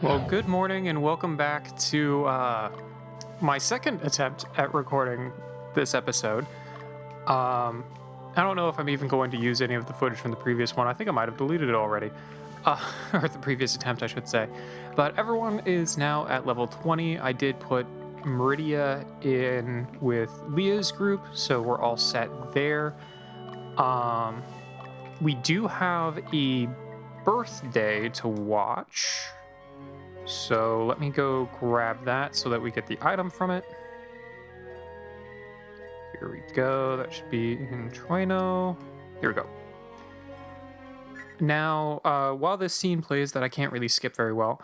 Well, good morning and welcome back to my second attempt at recording this episode. I don't know if I'm even going to use any of the footage from the previous one. I think I might have deleted it already. Or the previous attempt, I should say. But everyone is now at level 20. I did put Meridia in with Leah's group, so we're all set there. We do have a birthday to watch. So let me go grab that so that we get the item from it. Here we go. That should be in Trueno. Here we go. Now, while this scene plays that I can't really skip very well,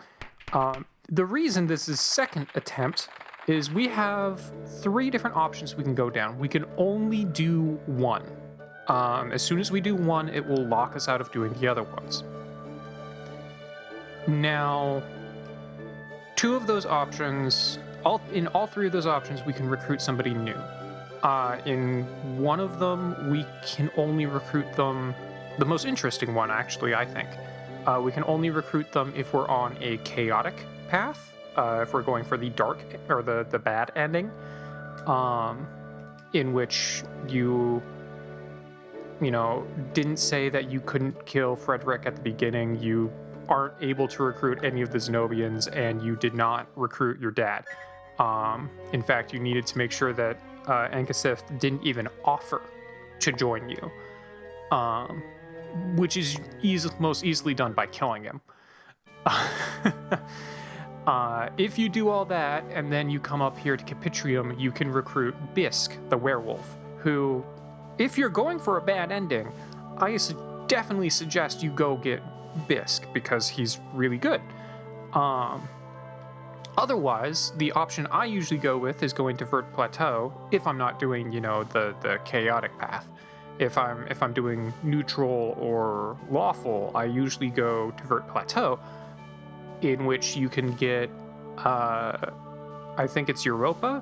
the reason this is second attempt is we have 3 different options we can go down. We can only do one. As soon as we do one, it will lock us out of doing the other ones. Now, 2 of those options, in all 3 of those options, we can recruit somebody new. In one of them, we can only recruit them, the most interesting one, actually, I think. We can only recruit them if we're on a chaotic path, if we're going for the dark, or the bad ending, in which you didn't say that you couldn't kill Frederick at the beginning, you aren't able to recruit any of the Zenobians, and you did not recruit your dad. In fact, you needed to make sure that Ankasith didn't even offer to join you, which is most easily done by killing him. If you do all that, and then you come up here to Capitrium, you can recruit Bisk, the werewolf, who, if you're going for a bad ending, I definitely suggest you go get Bisk, because he's really good. Otherwise, the option I usually go with is going to Vert Plateau if I'm not doing, the chaotic path. If I'm doing neutral or lawful, I usually go to Vert Plateau, in which you can get, I think it's Europa,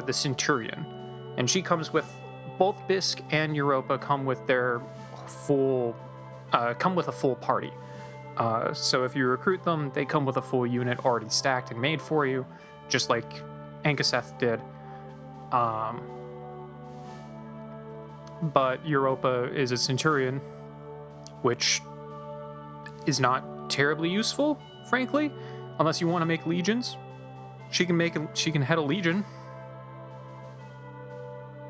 the Centurion. And she comes with, both Bisk and Europa come with their come with a full party. So if you recruit them, they come with a full unit already stacked and made for you, just like Ankaseth did. But Europa is a Centurion, which is not terribly useful, frankly, unless you want to make legions. She can head a legion.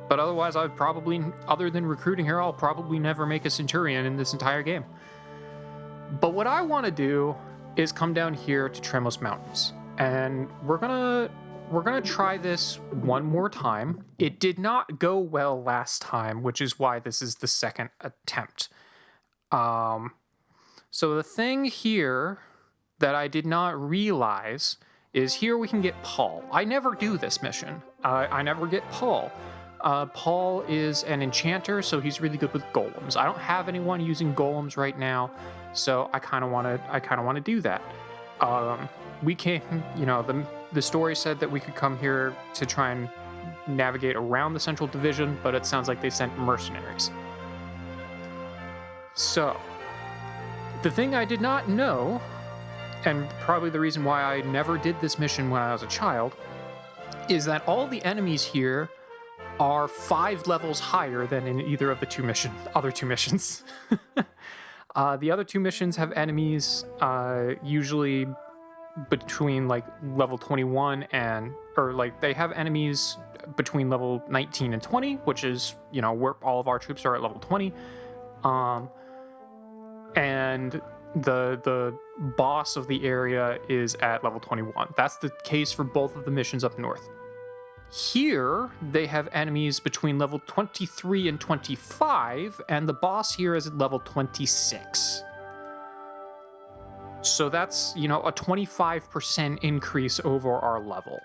But otherwise, other than recruiting her, I'll probably never make a Centurion in this entire game. But what I want to do is come down here to Tremos Mountains, and we're gonna try this one more time. It did not go well last time, which is why this is the second attempt. So the thing here that I did not realize is here we can get Paul. I never do this mission. I never get Paul. Paul is an enchanter, so he's really good with golems. I don't have anyone using golems right now, so I kind of want to do that. We came, the story said that we could come here to try and navigate around the Central Division, but it sounds like they sent mercenaries. So, the thing I did not know, and probably the reason why I never did this mission when I was a child, is that all the enemies here are 5 levels higher than in either of the other two missions. The other 2 missions have enemies usually between level 21 they have enemies between level 19 and 20, which is, where all of our troops are at level 20. And the boss of the area is at level 21. That's the case for both of the missions up north. Here, they have enemies between level 23 and 25, and the boss here is at level 26. So that's, a 25% increase over our level.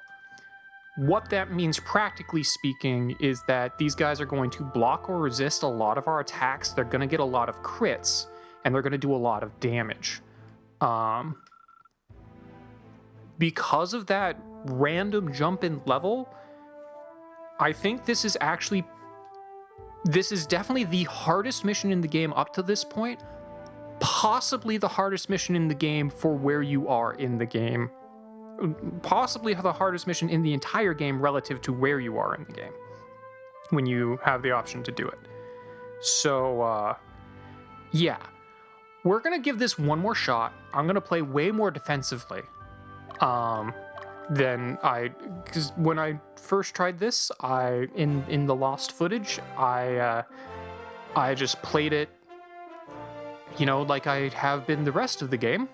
What that means, practically speaking, is that these guys are going to block or resist a lot of our attacks, they're going to get a lot of crits, and they're going to do a lot of damage. Because of that random jump in level, I think this is definitely the hardest mission in the game up to this point, possibly the hardest mission in the game for where you are in the game. Possibly the hardest mission in the entire game relative to where you are in the game when you have the option to do it. So, yeah. We're going to give this one more shot. I'm going to play way more defensively because when I first tried this, in the lost footage, I just played it, like I have been the rest of the game.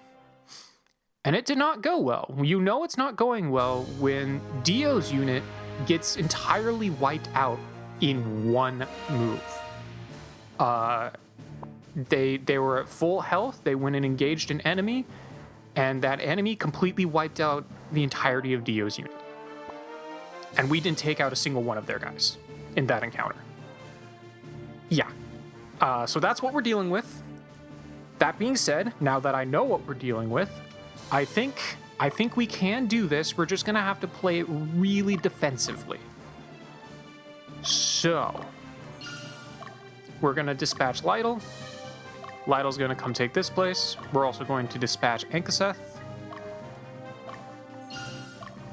And it did not go well. You know it's not going well when Dio's unit gets entirely wiped out in one move. They were at full health, they went and engaged an enemy, and that enemy completely wiped out the entirety of Dio's unit. And we didn't take out a single one of their guys in that encounter. Yeah. So that's what we're dealing with. That being said, now that I know what we're dealing with, I think we can do this. We're just gonna have to play it really defensively. So we're gonna dispatch Lytle. Lytle's gonna come take this place. We're also going to dispatch Ankaseth.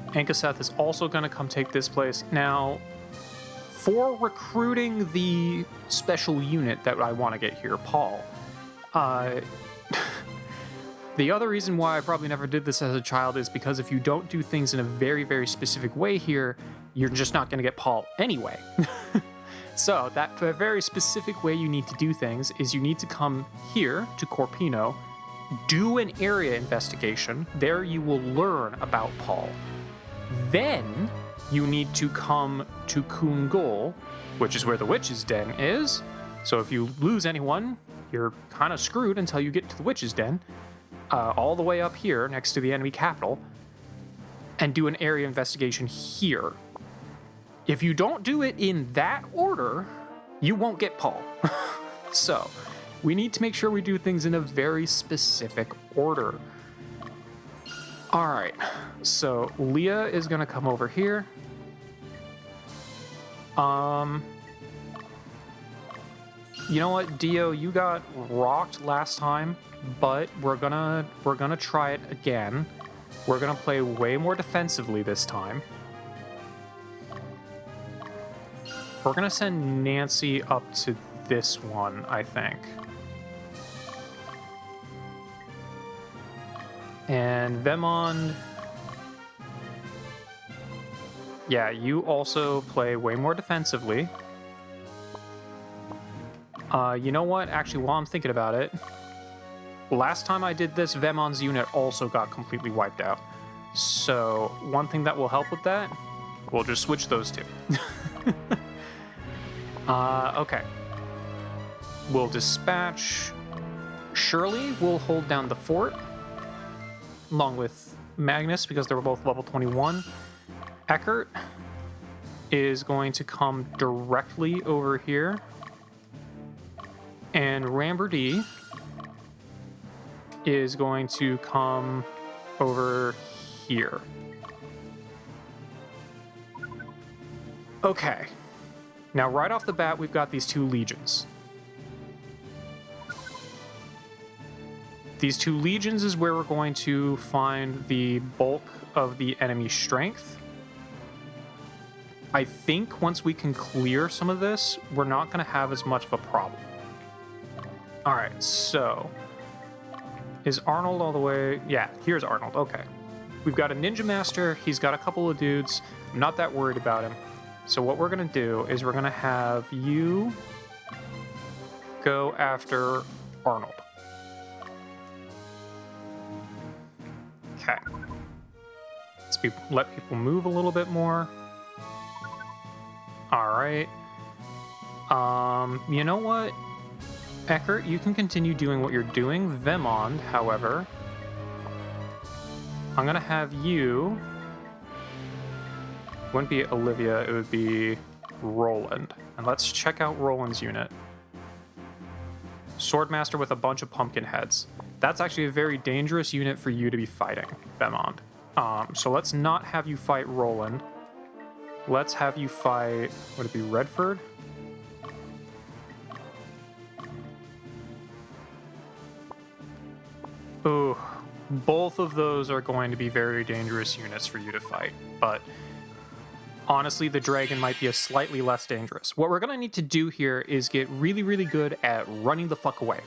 Ankaseth is also gonna come take this place. Now, for recruiting the special unit that I want to get here, Paul, the other reason why I probably never did this as a child is because if you don't do things in a very, very specific way here, you're just not going to get Paul anyway. So that very specific way you need to do things is you need to come here to Corpino, do an area investigation. There you will learn about Paul. Then you need to come to Kungol, which is where the Witch's Den is. So if you lose anyone, you're kind of screwed until you get to the Witch's Den. All the way up here next to the enemy capital, and do an area investigation here. If you don't do it in that order, you won't get Paul. So we need to make sure we do things in a very specific order. All right, so Leah is gonna come over here. You know what, Dio, you got rocked last time, but we're gonna try it again. We're gonna play way more defensively this time. We're gonna send Nancy up to this one, I think. And Vemond, yeah, you also play way more defensively. You know what? Actually, while I'm thinking about it, last time I did this, Vemond's unit also got completely wiped out. So one thing that will help with that, we'll just switch those two. Okay. We'll dispatch Shirley. We'll hold down the fort, along with Magnus, because they were both level 21. Eckert is going to come directly over here. And Ramberdy is going to come over here. Okay. Now, right off the bat, we've got these two legions. These two legions is where we're going to find the bulk of the enemy strength. I think once we can clear some of this, we're not going to have as much of a problem. All right, so is Arnold all the way? Yeah, here's Arnold. Okay. We've got a Ninja Master. He's got a couple of dudes. I'm not that worried about him. So what we're going to do is we're going to have you go after Arnold. Okay. Let people move a little bit more. All right. You know what? Eckert, you can continue doing what you're doing. Vemond, however, I'm going to have you... It wouldn't be Olivia, it would be Roland. And let's check out Roland's unit. Swordmaster with a bunch of pumpkin heads. That's actually a very dangerous unit for you to be fighting, Vemond. So let's not have you fight Roland. Let's have you fight... Would it be Redford? both of those are going to be very dangerous units for you to fight, but honestly, the dragon might be a slightly less dangerous. What we're going to need to do here is get really, really good at running the fuck away.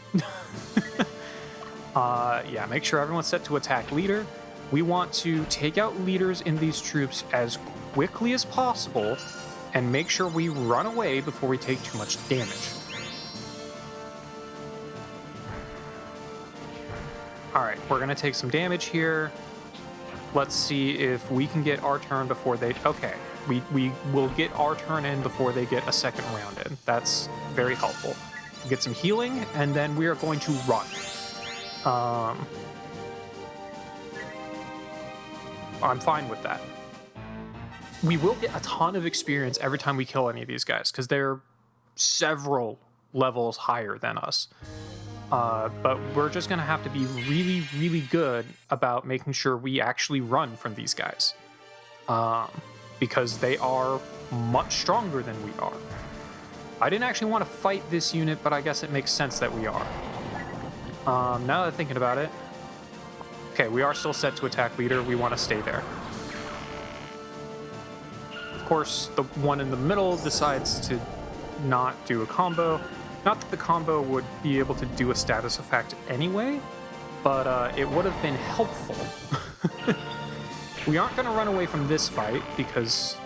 Yeah, make sure everyone's set to attack leader. We want to take out leaders in these troops as quickly as possible and make sure we run away before we take too much damage. Alright, we're going to take some damage here. Let's see if we can get our turn before they... Okay, we will get our turn in before they get a second round in. That's very helpful. Get some healing, and then we are going to run. I'm fine with that. We will get a ton of experience every time we kill any of these guys, because they're several levels higher than us. But we're just going to have to be really, really good about making sure we actually run from these guys. Because they are much stronger than we are. I didn't actually want to fight this unit, but I guess it makes sense that we are. Now that I'm thinking about it... Okay, we are still set to attack leader. We want to stay there. Of course, the one in the middle decides to not do a combo. Not that the combo would be able to do a status effect anyway, but it would have been helpful. We aren't going to run away from this fight because,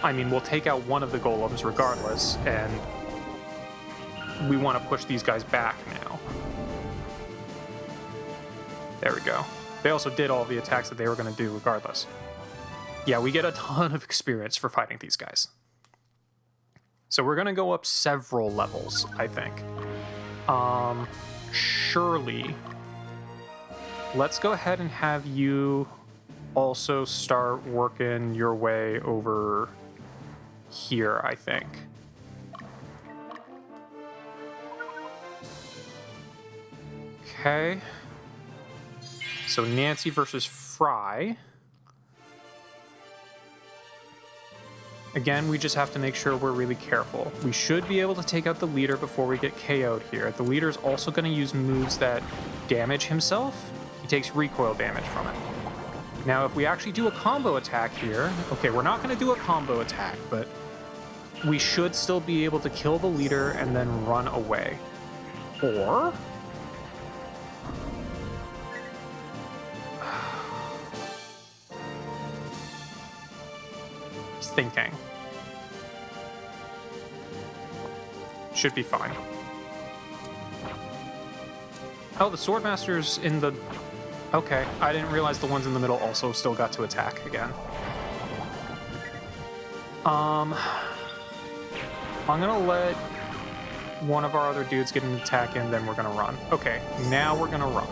I mean, we'll take out one of the golems regardless, and we want to push these guys back now. There we go. They also did all the attacks that they were going to do regardless. Yeah, we get a ton of experience for fighting these guys. So we're going to go up several levels, I think. Surely, let's go ahead and have you also start working your way over here, I think. Okay. So Nancy versus Fry. Again, we just have to make sure we're really careful. We should be able to take out the leader before we get KO'd here. The leader's also going to use moves that damage himself. He takes recoil damage from it. Now, if we actually do a combo attack here... Okay, we're not going to do a combo attack, but we should still be able to kill the leader and then run away. Or... thinking. Should be fine. Oh, the Swordmaster's in the... Okay, I didn't realize the ones in the middle also still got to attack again. I'm gonna let one of our other dudes get an attack in, then we're gonna run. Okay, now we're gonna run.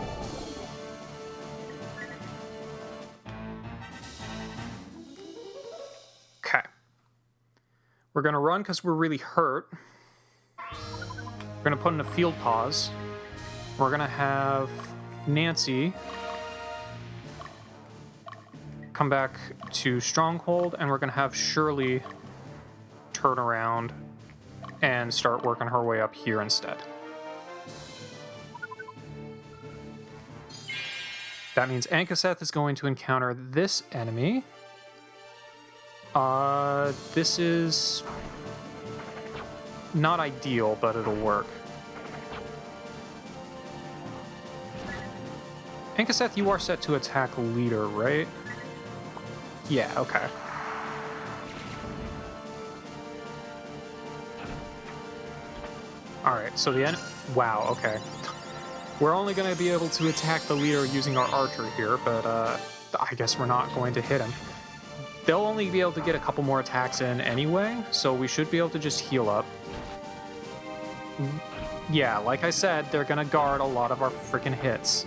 We're going to run because we're really hurt. We're going to put in a field pause. We're going to have Nancy come back to Stronghold, and we're going to have Shirley turn around and start working her way up here instead. That means Ankaseth is going to encounter this enemy. This is not ideal, but it'll work. Ankaseth, you are set to attack leader, right? Yeah, okay. Alright, so the end... Wow, okay. We're only going to be able to attack the leader using our archer here, but I guess we're not going to hit him. They'll only be able to get a couple more attacks in anyway, so we should be able to just heal up. Yeah, like I said, they're gonna guard a lot of our freaking hits.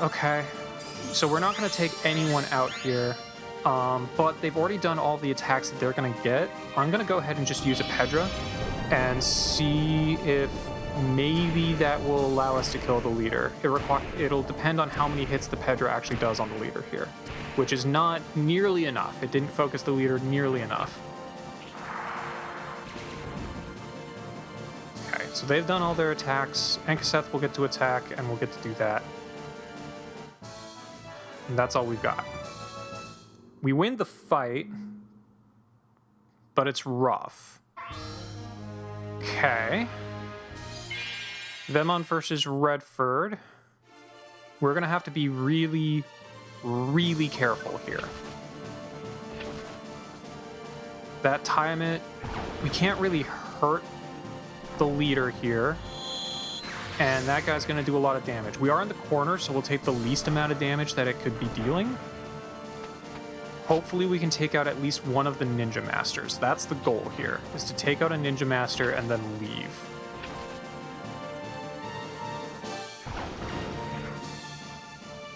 Okay. So we're not gonna take anyone out here, but they've already done all the attacks that they're gonna get. I'm gonna go ahead and just use a Pedra and see if maybe that will allow us to kill the leader. It'll depend on how many hits the Pedra actually does on the leader here, which is not nearly enough. It didn't focus the leader nearly enough. Okay, so so they've done all their attacks. Ankaseth will get to attack, and we'll get to do that. And that's all we've got. We win the fight, but it's rough. Okay. Vemon versus Redford. We're going to have to be really, really careful here. That Tiamat, we can't really hurt the leader here. And that guy's going to do a lot of damage. We are in the corner, so we'll take the least amount of damage that it could be dealing. Hopefully we can take out at least one of the Ninja Masters. That's the goal here, is to take out a Ninja Master and then leave.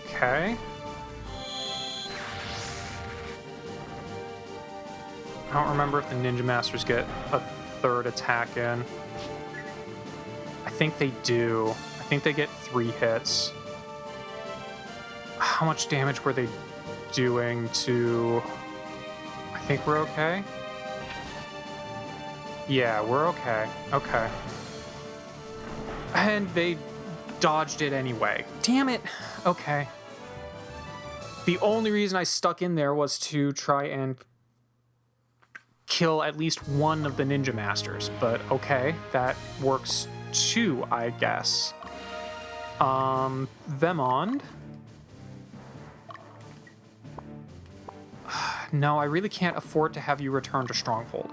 Okay. I don't remember if the Ninja Masters get a third attack in. I think they do. I think they get 3 hits. How much damage were they doing to... I think we're okay? Yeah, we're okay. Okay. And they dodged it anyway. Damn it! Okay. The only reason I stuck in there was to try and kill at least one of the Ninja Masters, but okay, that works too, I guess. Vemond. No, I really can't afford to have you return to Stronghold.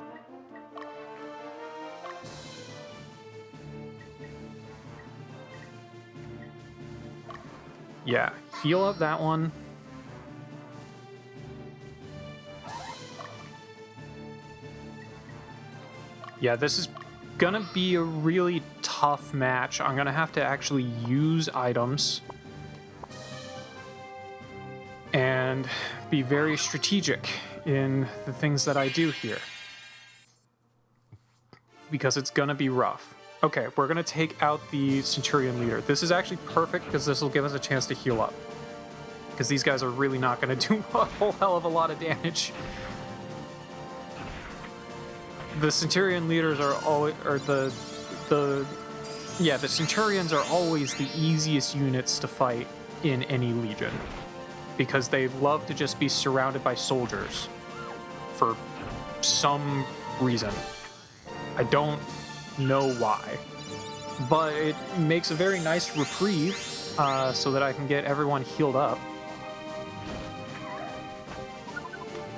Yeah, heal up that one. Yeah, this is gonna be a really tough match. I'm gonna have to actually use items and be very strategic in the things that I do here, because it's gonna be rough. Okay, we're gonna take out the Centurion leader. This is actually perfect because this will give us a chance to heal up, because these guys are really not gonna do a whole hell of a lot of damage. The Centurion leaders are always, or the Centurions are always the easiest units to fight in any legion, because they love to just be surrounded by soldiers for some reason. I don't know why, but it makes a very nice reprieve so that I can get everyone healed up.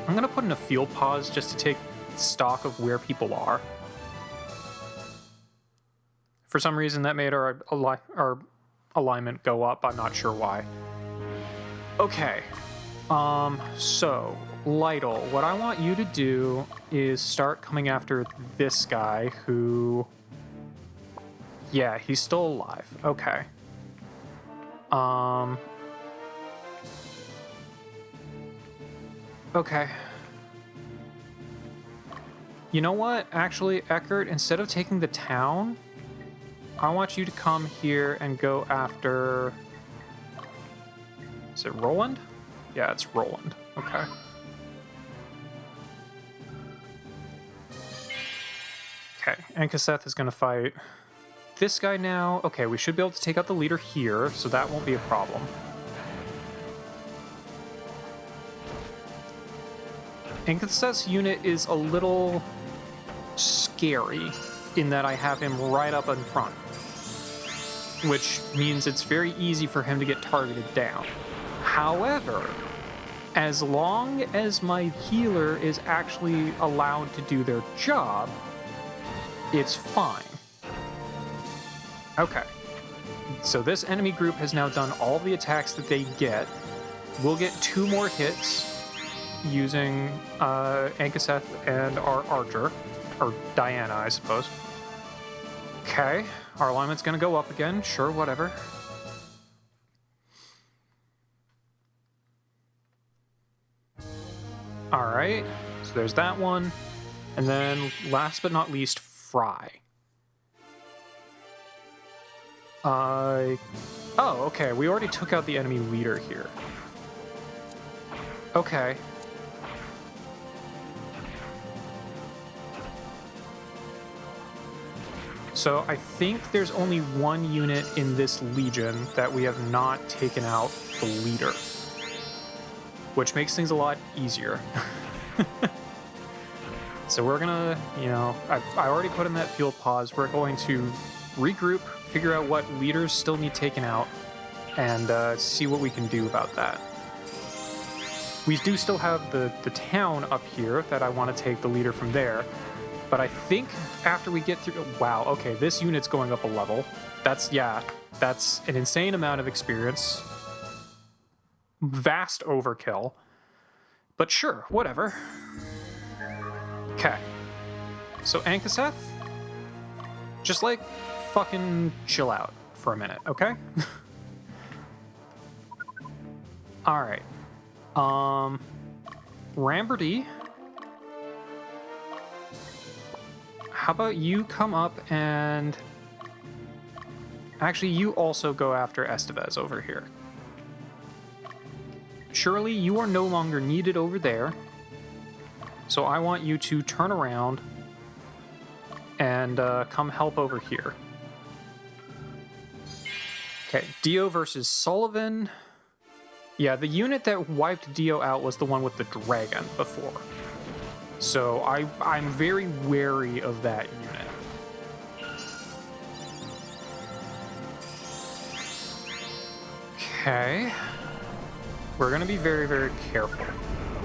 I'm gonna put in a field pause just to take stock of where people are. For some reason that made our alignment go up. I'm not sure why. Okay, so Lytle, what I want you to do is start coming after this guy who, yeah, he's still alive. Okay. Okay. You know what? Actually, Eckert, instead of taking the town, I want you to come here and go after... Is it Roland? Yeah, it's Roland. Okay. Okay, Ankaseth is going to fight this guy now. Okay, we should be able to take out the leader here, so that won't be a problem. Ankaseth's unit is a little scary in that I have him right up in front, which means it's very easy for him to get targeted down. However, as long as my healer is actually allowed to do their job, it's fine. Okay, so this enemy group has now done all the attacks that they get. We'll get 2 more hits using Ankaseth and our archer, or Diana, I suppose. Okay, our alignment's gonna go up again. Sure, whatever. Alright, so there's that one. And then, last but not least, Fry. Oh, okay, we already took out the enemy leader here. Okay. So I think there's only one unit in this Legion that we have not taken out the leader, which makes things a lot easier. So we're gonna, you know, I already put in that field pause. We're going to regroup, figure out what leaders still need taken out, and see what we can do about that. We do still have the town up here that I want to take the leader from there. But I think after we get through... Wow, okay, this unit's going up a level. That's an insane amount of experience. Vast overkill. But sure, whatever. Okay. So Ankaseth, just, like, fucking chill out for a minute, okay? Alright. Ramberdy... How about you come up and... Actually, you also go after Estevez over here. Surely you are no longer needed over there. So I want you to turn around and come help over here. Okay, Dio versus Sullivan. Yeah, the unit that wiped Dio out was the one with the dragon before. So I'm very wary of that unit. Okay. We're gonna be very, very careful.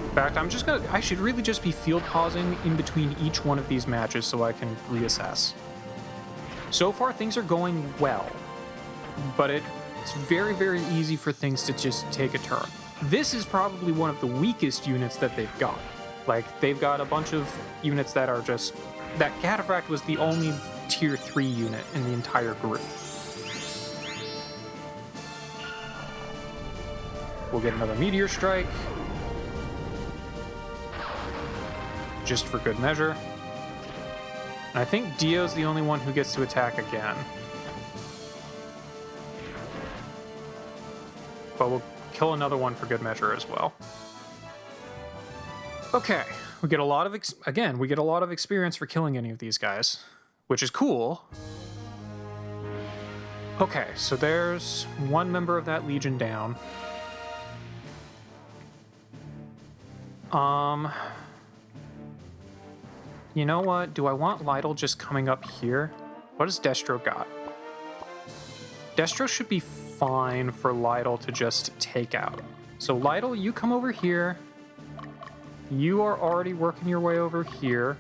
In fact, I should really just be field pausing in between each one of these matches so I can reassess. So far, things are going well, but it's very, very easy for things to just take a turn. This is probably one of the weakest units that they've got. Like, they've got a bunch of units that are just... That Cataphract was the only tier 3 unit in the entire group. We'll get another Meteor Strike. Just for good measure. And I think Dio's the only one who gets to attack again. But we'll kill another one for good measure as well. Okay, we get a lot of, we get a lot of experience for killing any of these guys, which is cool. Okay, so there's one member of that Legion down. You know what? Do I want Lytle just coming up here? What does Destro got? Destro should be fine for Lytle to just take out. So Lytle, you come over here. You are already working your way over here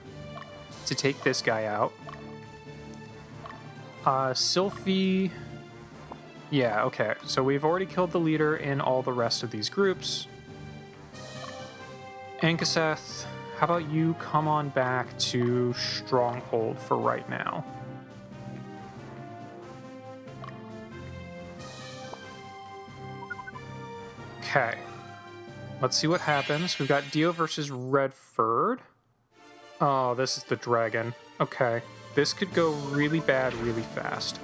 to take this guy out. Sylphie... Yeah, okay. So we've already killed the leader in all the rest of these groups. Ankaseth, how about you come on back to Stronghold for right now? Okay. Let's see what happens. We've got Dio versus Redford. Oh, this is the dragon. Okay. This could go really bad really fast.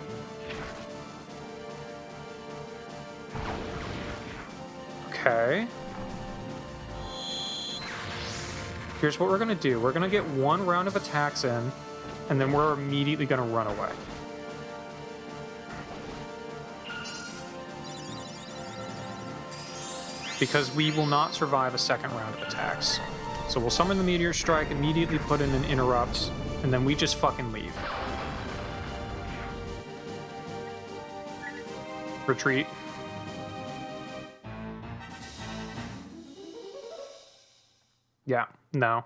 Okay. Here's what we're going to do. We're going to get one round of attacks in, and then we're immediately going to run away. Because we will not survive a second round of attacks. So we'll summon the Meteor Strike, immediately put in an Interrupt, and then we just fucking leave. Retreat. Yeah, no.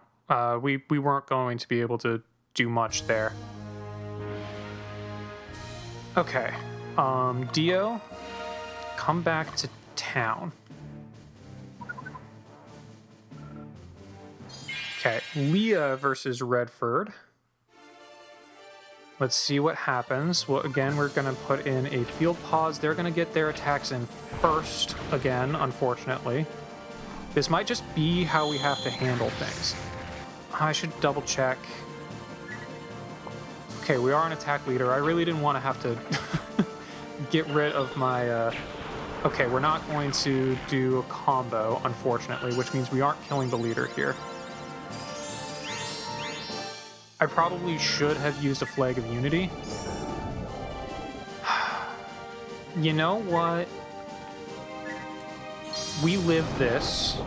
We weren't going to be able to do much there. Okay. Dio, come back to town. Okay, Leah versus Redford. Let's see what happens. Well, again, we're going to put in a field pause. They're going to get their attacks in first, again, unfortunately. This might just be how we have to handle things. I should double check. Okay, we are an attack leader. I really didn't want to have to get rid of my... Okay, we're not going to do a combo, unfortunately, which means we aren't killing the leader here. I probably should have used a Flag of Unity, You know what? We live this.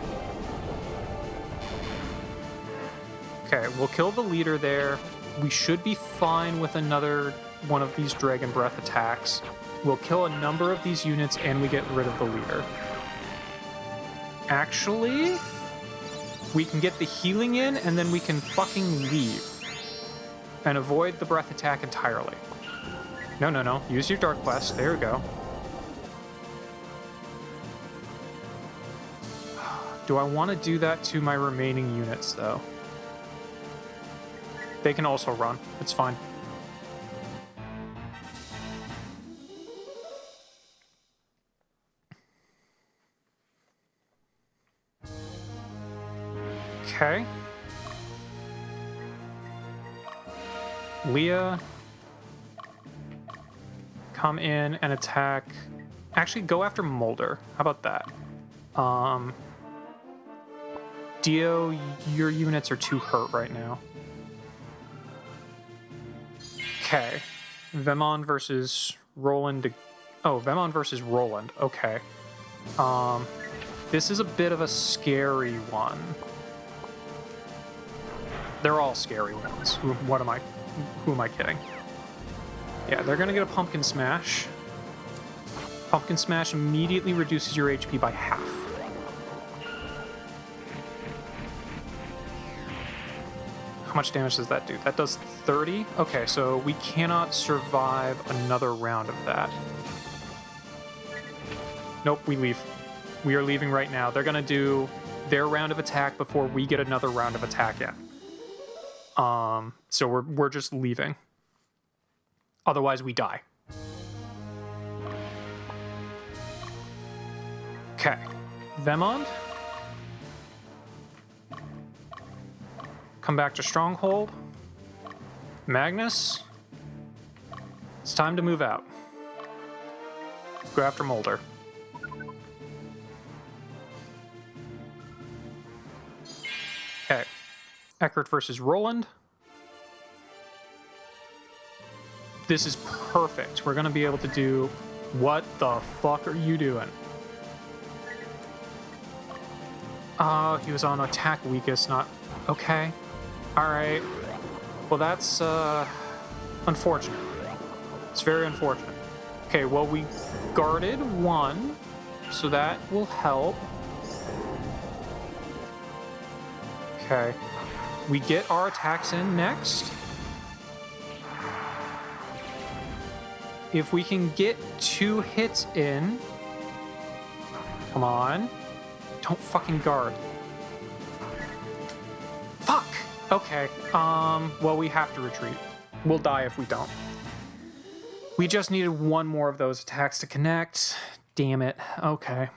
Okay, we'll kill the leader there. We should be fine with another one of these Dragon Breath attacks. We'll kill a number of these units and we get rid of the leader. Actually, we can get the healing in and then we can fucking leave. And avoid the breath attack entirely. No. Use your Dark Quest. There we go. Do I want to do that to my remaining units, though? They can also run. It's fine. Okay. Leah, come in and attack. Actually, go after Mulder. How about that? Dio, your units are too hurt right now. Okay. Vemon versus Roland. Oh, Vemon versus Roland. Okay. This is a bit of a scary one. They're all scary ones. Who am I kidding? Yeah, they're gonna get a Pumpkin Smash. Pumpkin Smash immediately reduces your HP by half. How much damage does that do? That does 30? Okay, so we cannot survive another round of that. Nope, we leave. We are leaving right now. They're gonna do their round of attack before we get another round of attack in. So we're just leaving. Otherwise, we die. Okay. Vemond. Come back to Stronghold. Magnus. It's time to move out. Go after Mulder. Okay. Eckert versus Roland. This is perfect. We're going to be able to do... What the fuck are you doing? Oh, he was on attack weakest, not... Okay. Alright. Well, that's, unfortunate. It's very unfortunate. Okay, well, we guarded one, so that will help. Okay. We get our attacks in next. If we can get 2 hits in... Come on. Don't fucking guard. Fuck! Okay, well, we have to retreat. We'll die if we don't. We just needed one more of those attacks to connect. Damn it. Okay.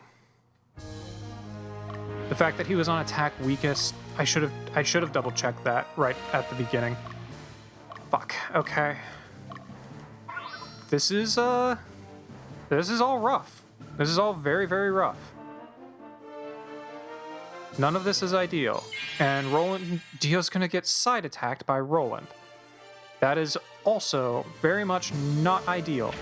The fact that he was on attack weakest, I should have double-checked that right at the beginning. Fuck. Okay. This is all rough. This is all very, very rough. None of this is ideal. And Dio's gonna get side attacked by Roland. That is also very much not ideal.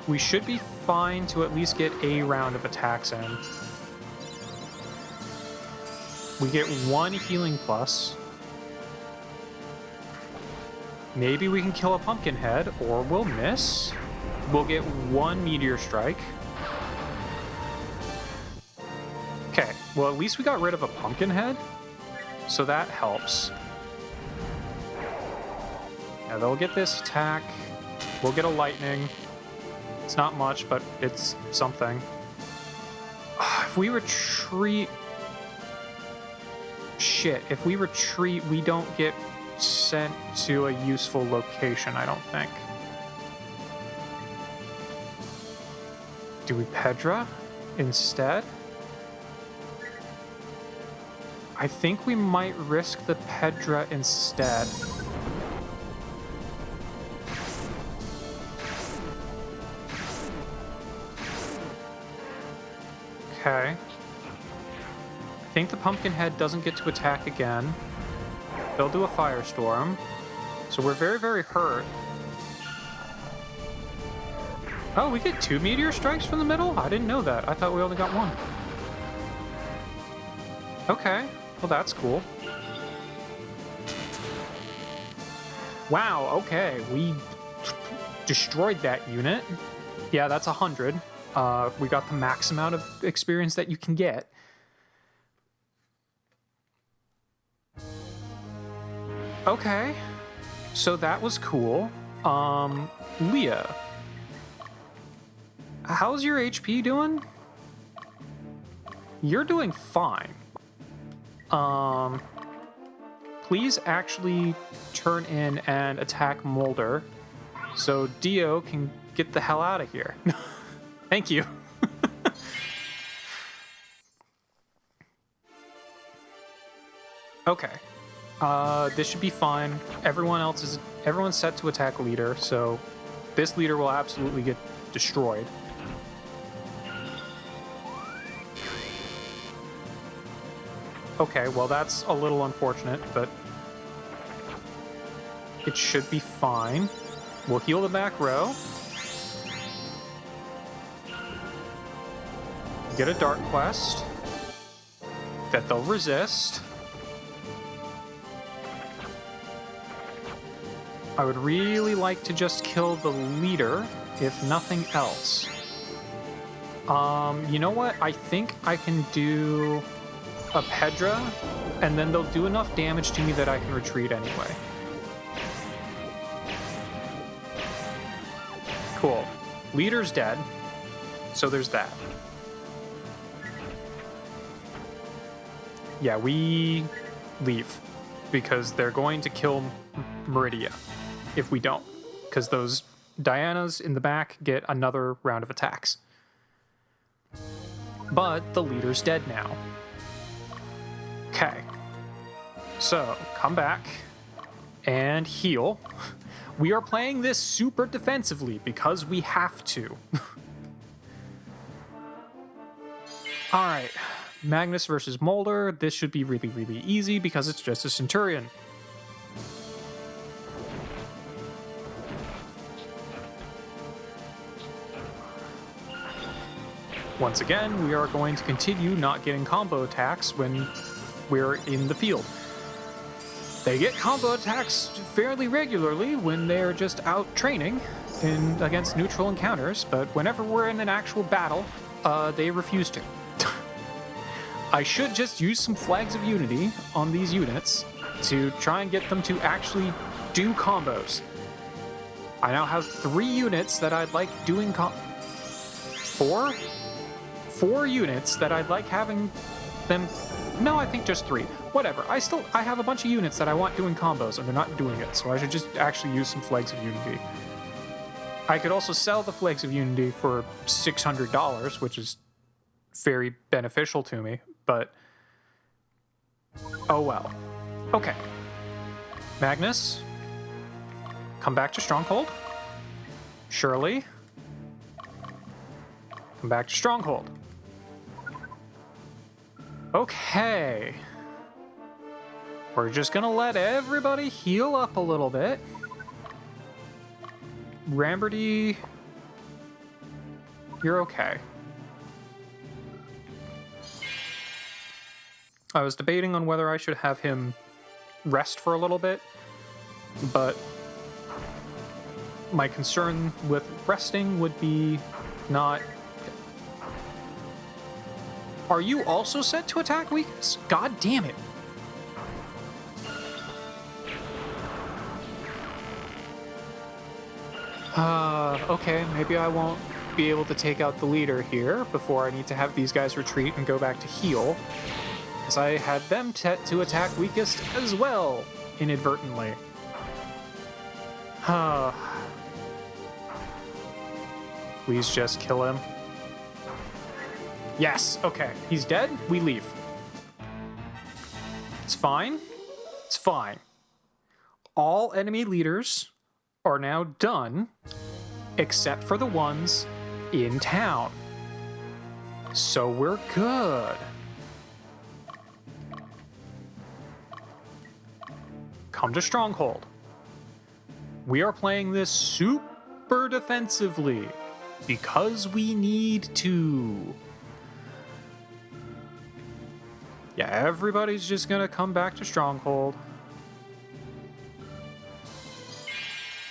We should be fine to at least get a round of attacks in. We get 1 healing plus. Maybe we can kill a Pumpkinhead, or we'll miss. We'll get 1 Meteor Strike. Okay, well, at least we got rid of a Pumpkinhead, so that helps. Now they'll get this attack. We'll get a Lightning. It's not much, but it's something. If we retreat... Shit, if we retreat, we don't get sent to a useful location, I don't think. Do we Pedra instead? I think we might risk the Pedra instead. Okay. I think the Pumpkinhead doesn't get to attack again. They'll do a firestorm. So we're very, very hurt. Oh, we get 2 meteor strikes from the middle? I didn't know that. I thought we only got 1. Okay, well that's cool. Wow, okay, we destroyed that unit. Yeah, that's 100. We got the max amount of experience that you can get. Okay, so that was cool. Leah, how's your HP doing? You're doing fine. Please actually turn in and attack Molder so Dio can get the hell out of here. Thank you. Okay. This should be fine. Everyone's set to attack leader, so this leader will absolutely get destroyed. Okay, well that's a little unfortunate, but it should be fine. We'll heal the back row. Get a Dark Quest that they'll resist. I would really like to just kill the leader, if nothing else. You know what? I think I can do a Pedra, and then they'll do enough damage to me that I can retreat anyway. Cool. Leader's dead, so there's that. Yeah, we leave, because they're going to kill Meridia if we don't, because those Dianas in the back get another round of attacks. But the leader's dead now. Okay, so come back and heal. We are playing this super defensively because we have to. All right, Magnus versus Molder. This should be really, really easy because it's just a Centurion. Once again, we are going to continue not getting combo attacks when we're in the field. They get combo attacks fairly regularly when they're just out training against neutral encounters, but whenever we're in an actual battle, they refuse to. I should just use some Flags of Unity on these units to try and get them to actually do combos. I now have 3 units that I'd like doing 4? 4 units that I'd like having them. No, I think just 3. Whatever. I have a bunch of units that I want doing combos, and they're not doing it, so I should just actually use some Flags of Unity. I could also sell the Flags of Unity for $600, which is very beneficial to me, but oh well. Okay. Magnus, come back to Stronghold. Shirley, come back to Stronghold. Okay. We're just gonna let everybody heal up a little bit. Ramberty, you're okay. I was debating on whether I should have him rest for a little bit, but my concern with resting would be not... Are you also set to attack weakness? God damn it. Okay, maybe I won't be able to take out the leader here before I need to have these guys retreat and go back to heal, because I had them set to attack weakest as well, inadvertently. Please just kill him. Yes, okay, he's dead, we leave. It's fine, it's fine. All enemy leaders are now done, except for the ones in town. So we're good. come to Stronghold. We are playing this super defensively because we need to. Yeah, everybody's just gonna come back to Stronghold.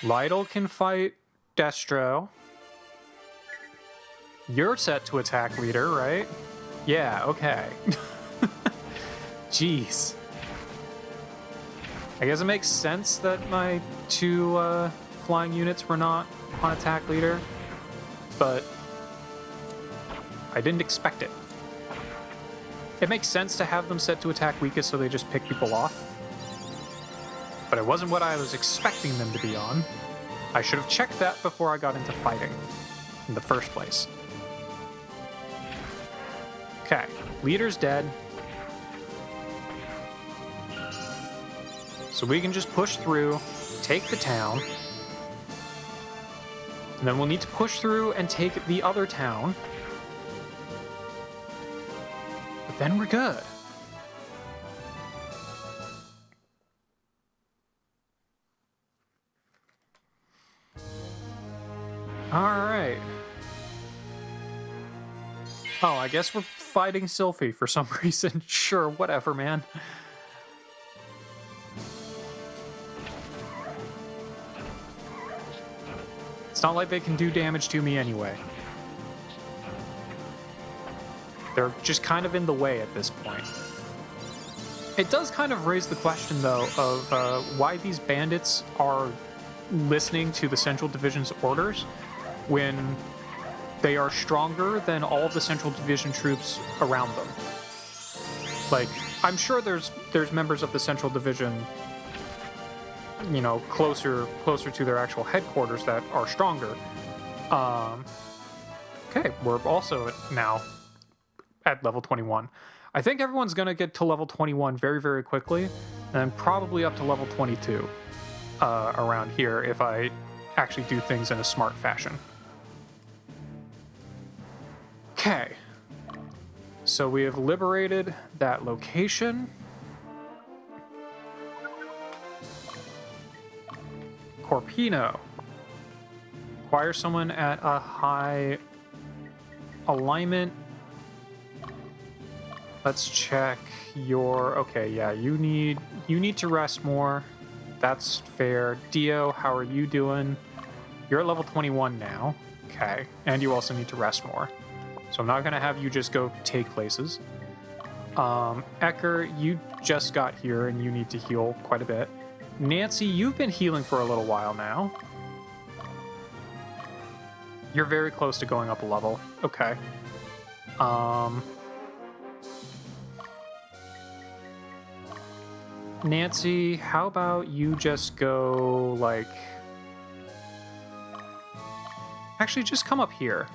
Lytle can fight Destro. You're set to attack leader, right? Yeah, okay. Jeez. I guess it makes sense that my two flying units were not on attack leader, but I didn't expect it. It makes sense to have them set to attack weakest so they just pick people off, but it wasn't what I was expecting them to be on. I should have checked that before I got into fighting in the first place. Okay, leader's dead. So we can just push through, take the town, and then we'll need to push through and take the other town. But then we're good. Alright. Oh, I guess we're fighting Sylphie for some reason. Sure, whatever, man. It's not like they can do damage to me anyway. They're just kind of in the way at this point. It does kind of raise the question, though, of why these bandits are listening to the Central Division's orders when they are stronger than all of the Central Division troops around them. Like, I'm sure there's members of the Central Division, you know, closer to their actual headquarters that are stronger. Okay, we're also now at level 21. I think everyone's gonna get to level 21 very, very quickly, and then probably up to level 22 around here if I actually do things in a smart fashion. Okay, so we have liberated that location. Corpino. Acquire someone at a high alignment. Let's check your... Okay, yeah, you need to rest more. That's fair. Dio, how are you doing? You're at level 21 now. Okay, and you also need to rest more. So I'm not going to have you just go take places. Ecker, you just got here and you need to heal quite a bit. Nancy, you've been healing for a little while now. You're very close to going up a level. Okay. Nancy, how about you just go, like... Actually, just come up here.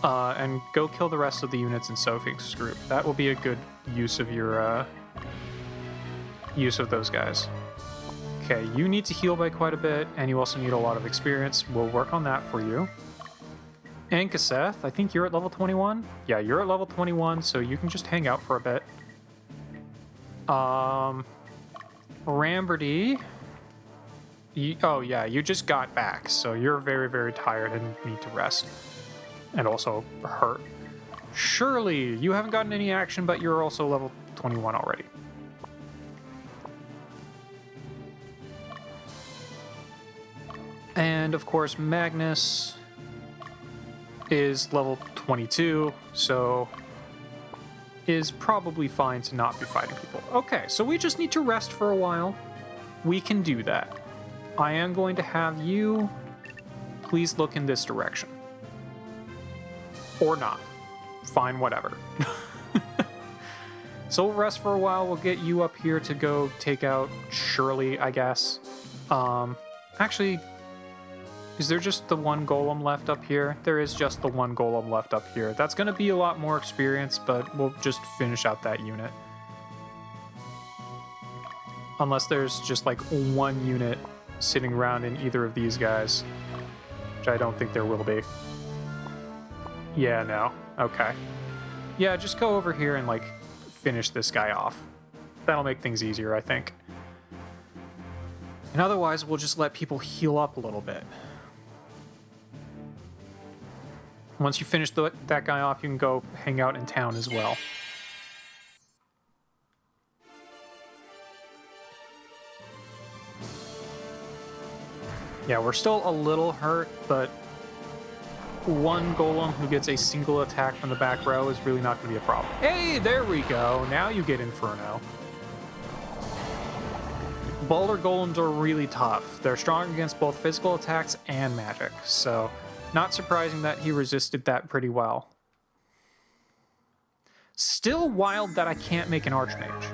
And go kill the rest of the units in Sophie's group. That will be a good use of your, use of those guys. Okay, you need to heal by quite a bit, and you also need a lot of experience. We'll work on that for you. And Kaseth, I think you're at level 21? Yeah, you're at level 21, so you can just hang out for a bit. Ramberty... oh, yeah, you just got back, so you're very, very tired and need to rest. And also hurt. Shirley, you haven't gotten any action, but you're also level 21 already. And, of course, Magnus is level 22, so is probably fine to not be fighting people. Okay, so we just need to rest for a while. We can do that. I am going to have you please look in this direction. Or not. Fine, whatever. So we'll rest for a while. We'll get you up here to go take out Shirley, I guess. Actually, is there just the one golem left up here? There is just the one golem left up here. That's going to be a lot more experience, but we'll just finish out that unit. Unless there's just like one unit sitting around in either of these guys, which I don't think there will be. Yeah, no. Okay. Yeah, just go over here and, like, finish this guy off. That'll make things easier, I think. And otherwise, we'll just let people heal up a little bit. Once you finish that guy off, you can go hang out in town as well. Yeah, we're still a little hurt, but one golem who gets a single attack from the back row is really not going to be a problem. Hey, there we go. Now you get Inferno. Boulder golems are really tough. They're strong against both physical attacks and magic, so not surprising that he resisted that pretty well. Still wild that I can't make an Archmage.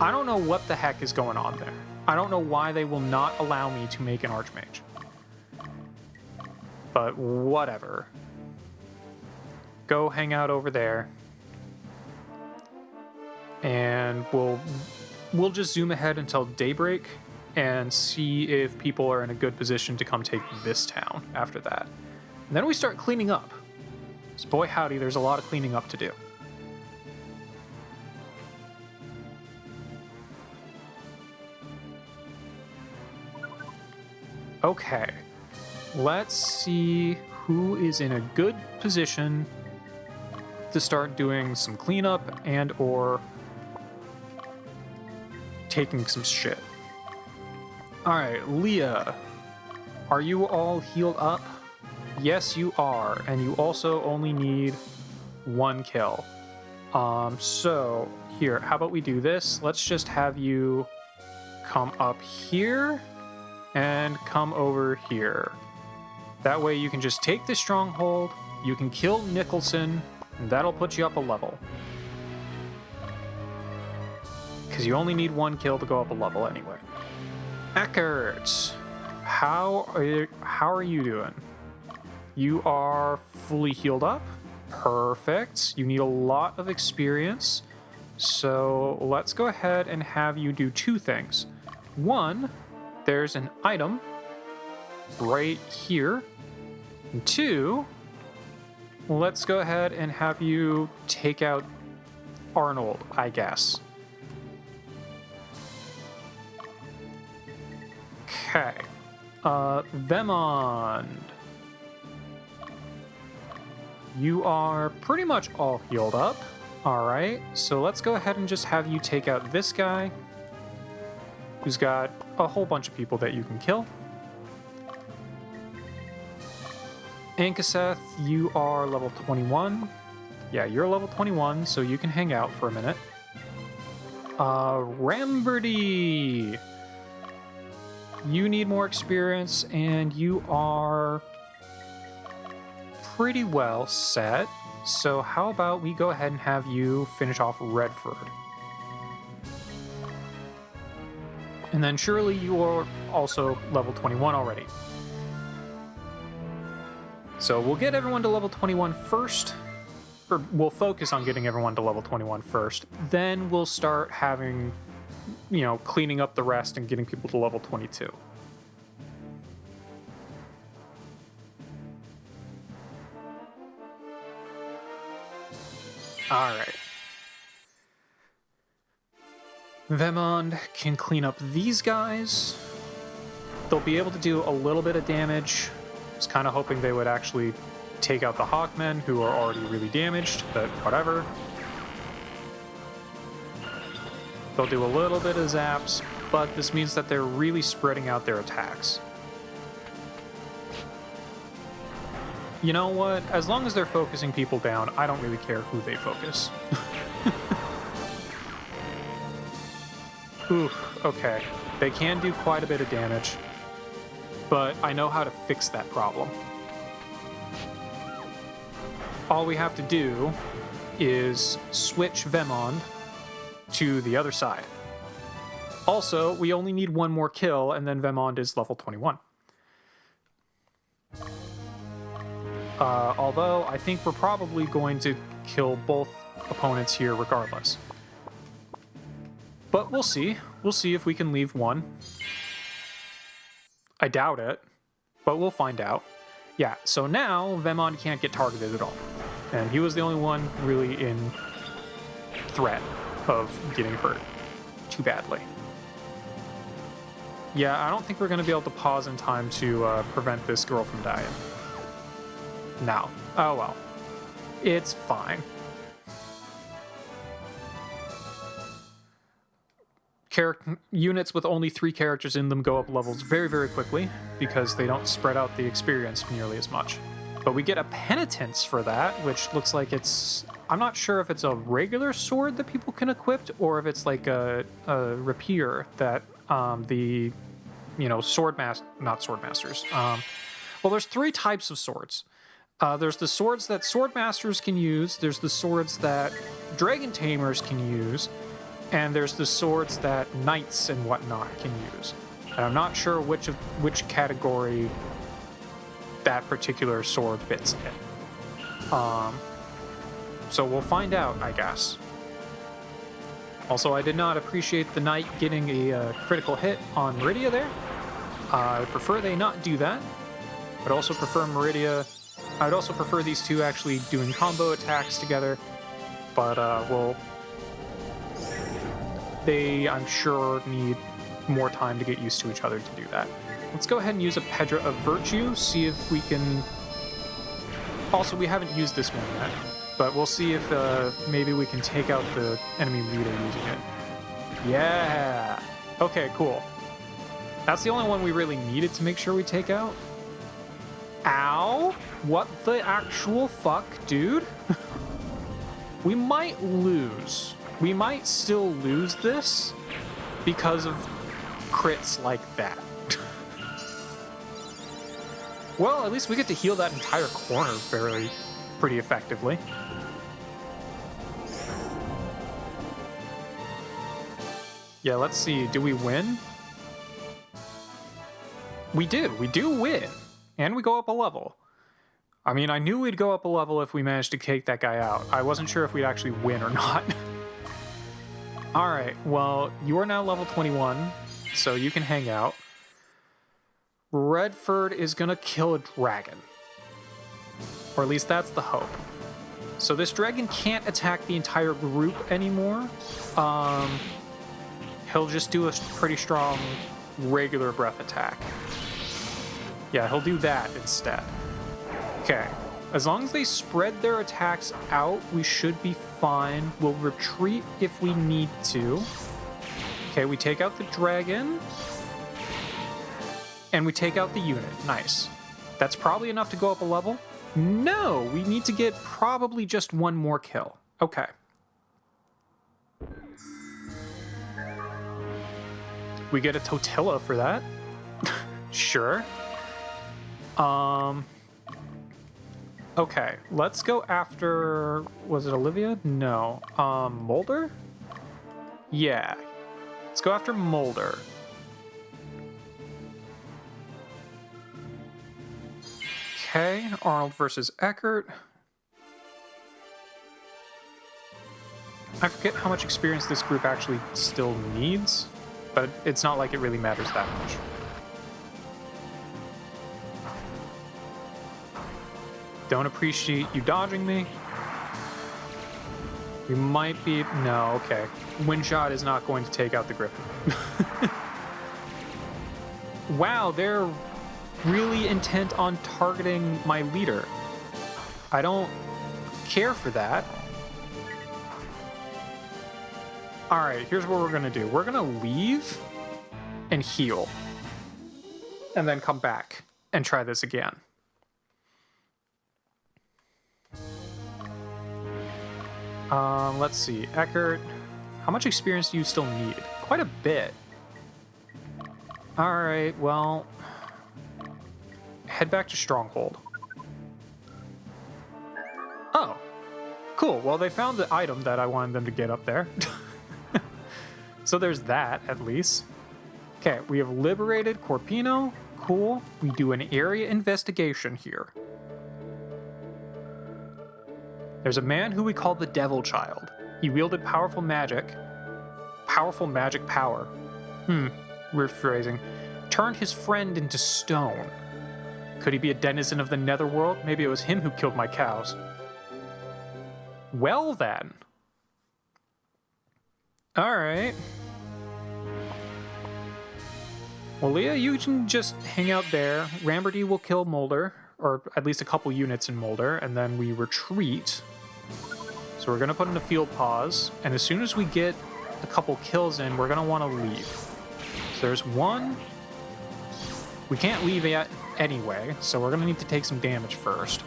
I don't know what the heck is going on there. I don't know why they will not allow me to make an Archmage. But whatever. Go hang out over there. And we'll just zoom ahead until daybreak and see if people are in a good position to come take this town after that. And then we start cleaning up. So boy howdy, there's a lot of cleaning up to do. Okay, let's see who is in a good position to start doing some cleanup and or taking some shit. All right, Leah, are you all healed up? Yes, you are, and you also only need 1 kill. So here, how about we do this? Let's just have you come up here and come over here. That way you can just take the stronghold, you can kill Nicholson, and that'll put you up a level. Because you only need 1 kill to go up a level anyway. Eckert, how are you doing? You are fully healed up. Perfect. You need a lot of experience. So let's go ahead and have you do 2 things. 1, there's an item right here. And 2, let's go ahead and have you take out Arnold, I guess. Okay. Vemond. You are pretty much all healed up. Alright, so let's go ahead and just have you take out this guy, who's got a whole bunch of people that you can kill. Ankaseth, you are level 21. Yeah, you're level 21, so you can hang out for a minute. Ramberty, you need more experience, and you are pretty well set. So how about we go ahead and have you finish off Redford. And then surely you are also level 21 already. So we'll get everyone to level 21 first, or we'll focus on getting everyone to level 21 first. Then we'll start having, cleaning up the rest and getting people to level 22. All right. Vemond can clean up these guys. They'll be able to do a little bit of damage. I was kind of hoping they would actually take out the Hawkmen, who are already really damaged, but whatever. They'll do a little bit of zaps, but this means that they're really spreading out their attacks. You know what? As long as they're focusing people down, I don't really care who they focus. Oof, okay. They can do quite a bit of damage, but I know how to fix that problem. All we have to do is switch Vemond to the other side. Also, we only need 1 more kill, and then Vemond is level 21. Although, I think we're probably going to kill both opponents here regardless. But we'll see. We'll see if we can leave one. I doubt it, but we'll find out. Yeah, so now Vemond can't get targeted at all. And he was the only one really in threat of getting hurt too badly. Yeah, I don't think we're going to be able to pause in time to prevent this girl from dying. No. Oh well. It's fine. Units with only 3 characters in them go up levels very, very quickly because they don't spread out the experience nearly as much. But we get a penitence for that, which looks like it's... I'm not sure if it's a regular sword that people can equip or if it's like a rapier that the, you know, not sword masters. Well, there's 3 types of swords. There's the swords that sword masters can use. There's the swords that dragon tamers can use. And there's the swords that knights and whatnot can use. And I'm not sure which category that particular sword fits in. So we'll find out, I guess. Also, I did not appreciate the knight getting a critical hit on Meridia there. I prefer they not do that. I'd also prefer I'd also prefer these two actually doing combo attacks together. But they, I'm sure, need more time to get used to each other to do that. Let's go ahead and use a Pedra of Virtue, see if we can... Also, we haven't used this one yet, but we'll see if maybe we can take out the enemy leader using it. Yeah! Okay, cool. That's the only one we really needed to make sure we take out. Ow! What the actual fuck, dude? We might lose. We might still lose this because of crits like that. Well, at least we get to heal that entire corner pretty effectively. Yeah, let's see. Do we win? We do. We do win. And we go up a level. I mean, I knew we'd go up a level if we managed to take that guy out. I wasn't sure if we'd actually win or not. Alright, well, you are now level 21, so you can hang out. Redford is gonna kill a dragon. Or at least that's the hope. So this dragon can't attack the entire group anymore. He'll just do a pretty strong regular breath attack. Yeah, he'll do that instead. Okay. As long as they spread their attacks out, we should be fine. We'll retreat if we need to. Okay, we take out the dragon. And we take out the unit. Nice. That's probably enough to go up a level. No, we need to get probably just one more kill. Okay. We get a Totila for that. Sure. Okay, let's go after... Was it Olivia? No. Mulder? Yeah. Let's go after Mulder. Okay, Arnold versus Eckert. I forget how much experience this group actually still needs, but it's not like it really matters that much. Don't appreciate you dodging me. We might be... No, okay. Wind shot is not going to take out the Griffin. Wow, they're really intent on targeting my leader. I don't care for that. Alright, here's what we're gonna do. We're gonna leave and heal. And then come back and try this again. Let's see. Eckert, how much experience do you still need? Quite a bit. Alright, well... Head back to Stronghold. Oh. Cool, well they found the item that I wanted them to get up there. So there's that, at least. Okay, we have liberated Corpino. Cool. We do an area investigation here. There's a man who we call the Devil Child. He wielded powerful magic. Powerful magic power. Weird phrasing. Turned his friend into stone. Could he be a denizen of the Netherworld? Maybe it was him who killed my cows. Well then. Alright. Well, Leah, you can just hang out there. Ramberty will kill Molder, or at least a couple units in Molder, and then we retreat. So we're going to put in a field pause, and as soon as we get a couple kills in, we're going to want to leave. So there's one. We can't leave yet anyway, so we're going to need to take some damage first.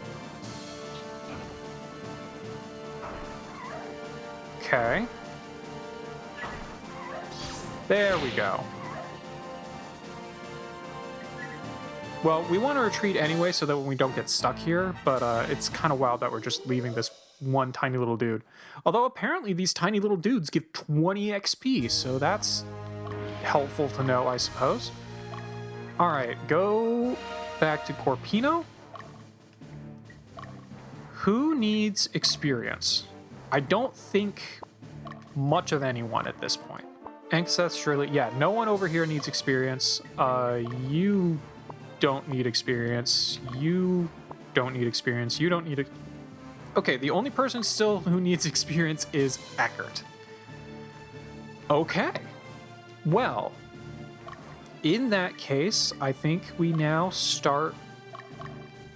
Okay. There we go. Well, we want to retreat anyway so that we don't get stuck here, but it's kind of wild that we're just leaving this one tiny little dude. Although apparently these tiny little dudes give 20 XP, so that's helpful to know, I suppose. Alright, go back to Corpino. Who needs experience? I don't think much of anyone at this point. Ancestrally, yeah, no one over here needs experience. You don't need experience. You don't need experience. You don't need Okay, the only person still who needs experience is Eckert. Okay. Well, in that case, I think we now start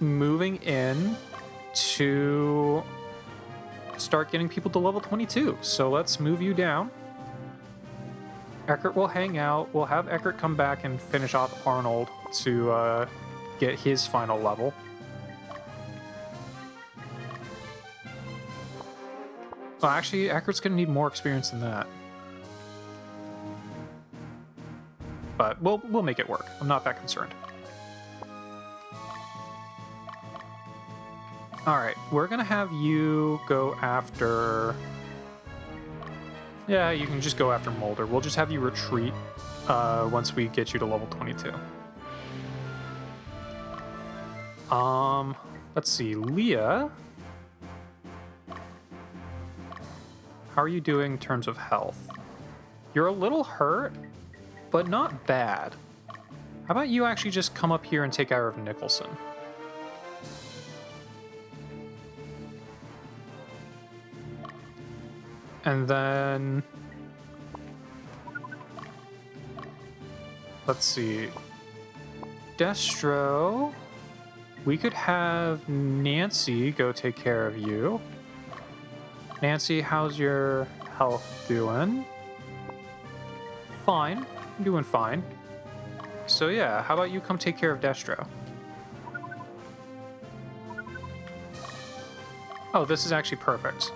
moving in to start getting people to level 22. So let's move you down. Eckert will hang out. We'll have Eckert come back and finish off Arnold to get his final level. Well, actually, Eckert's going to need more experience than that. But we'll make it work. I'm not that concerned. Alright, we're going to have you go after... Yeah, you can just go after Molder. We'll just have you retreat once we get you to level 22. Let's see. Leah... How are you doing in terms of health? You're a little hurt, but not bad. How about you actually just come up here and take care of Nicholson? And then... Let's see. Destro... We could have Nancy go take care of you. Nancy, how's your health doing? Fine. I'm doing fine. So yeah, how about you come take care of Destro? Oh, this is actually perfect.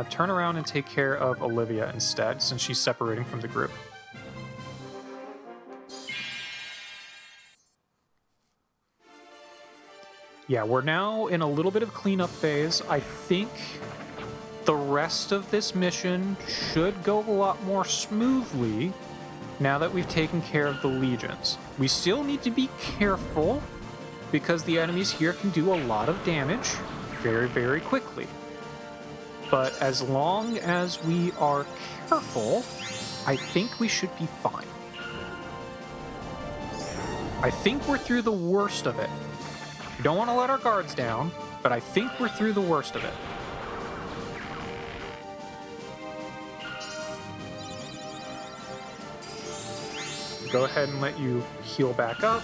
Turn around and take care of Olivia instead, since she's separating from the group. Yeah, we're now in a little bit of cleanup phase. I think the rest of this mission should go a lot more smoothly now that we've taken care of the legions. We still need to be careful because the enemies here can do a lot of damage very, very quickly. But as long as we are careful, I think we should be fine. I think we're through the worst of it. We don't want to let our guards down, but I think we're through the worst of it. Go ahead and let you heal back up.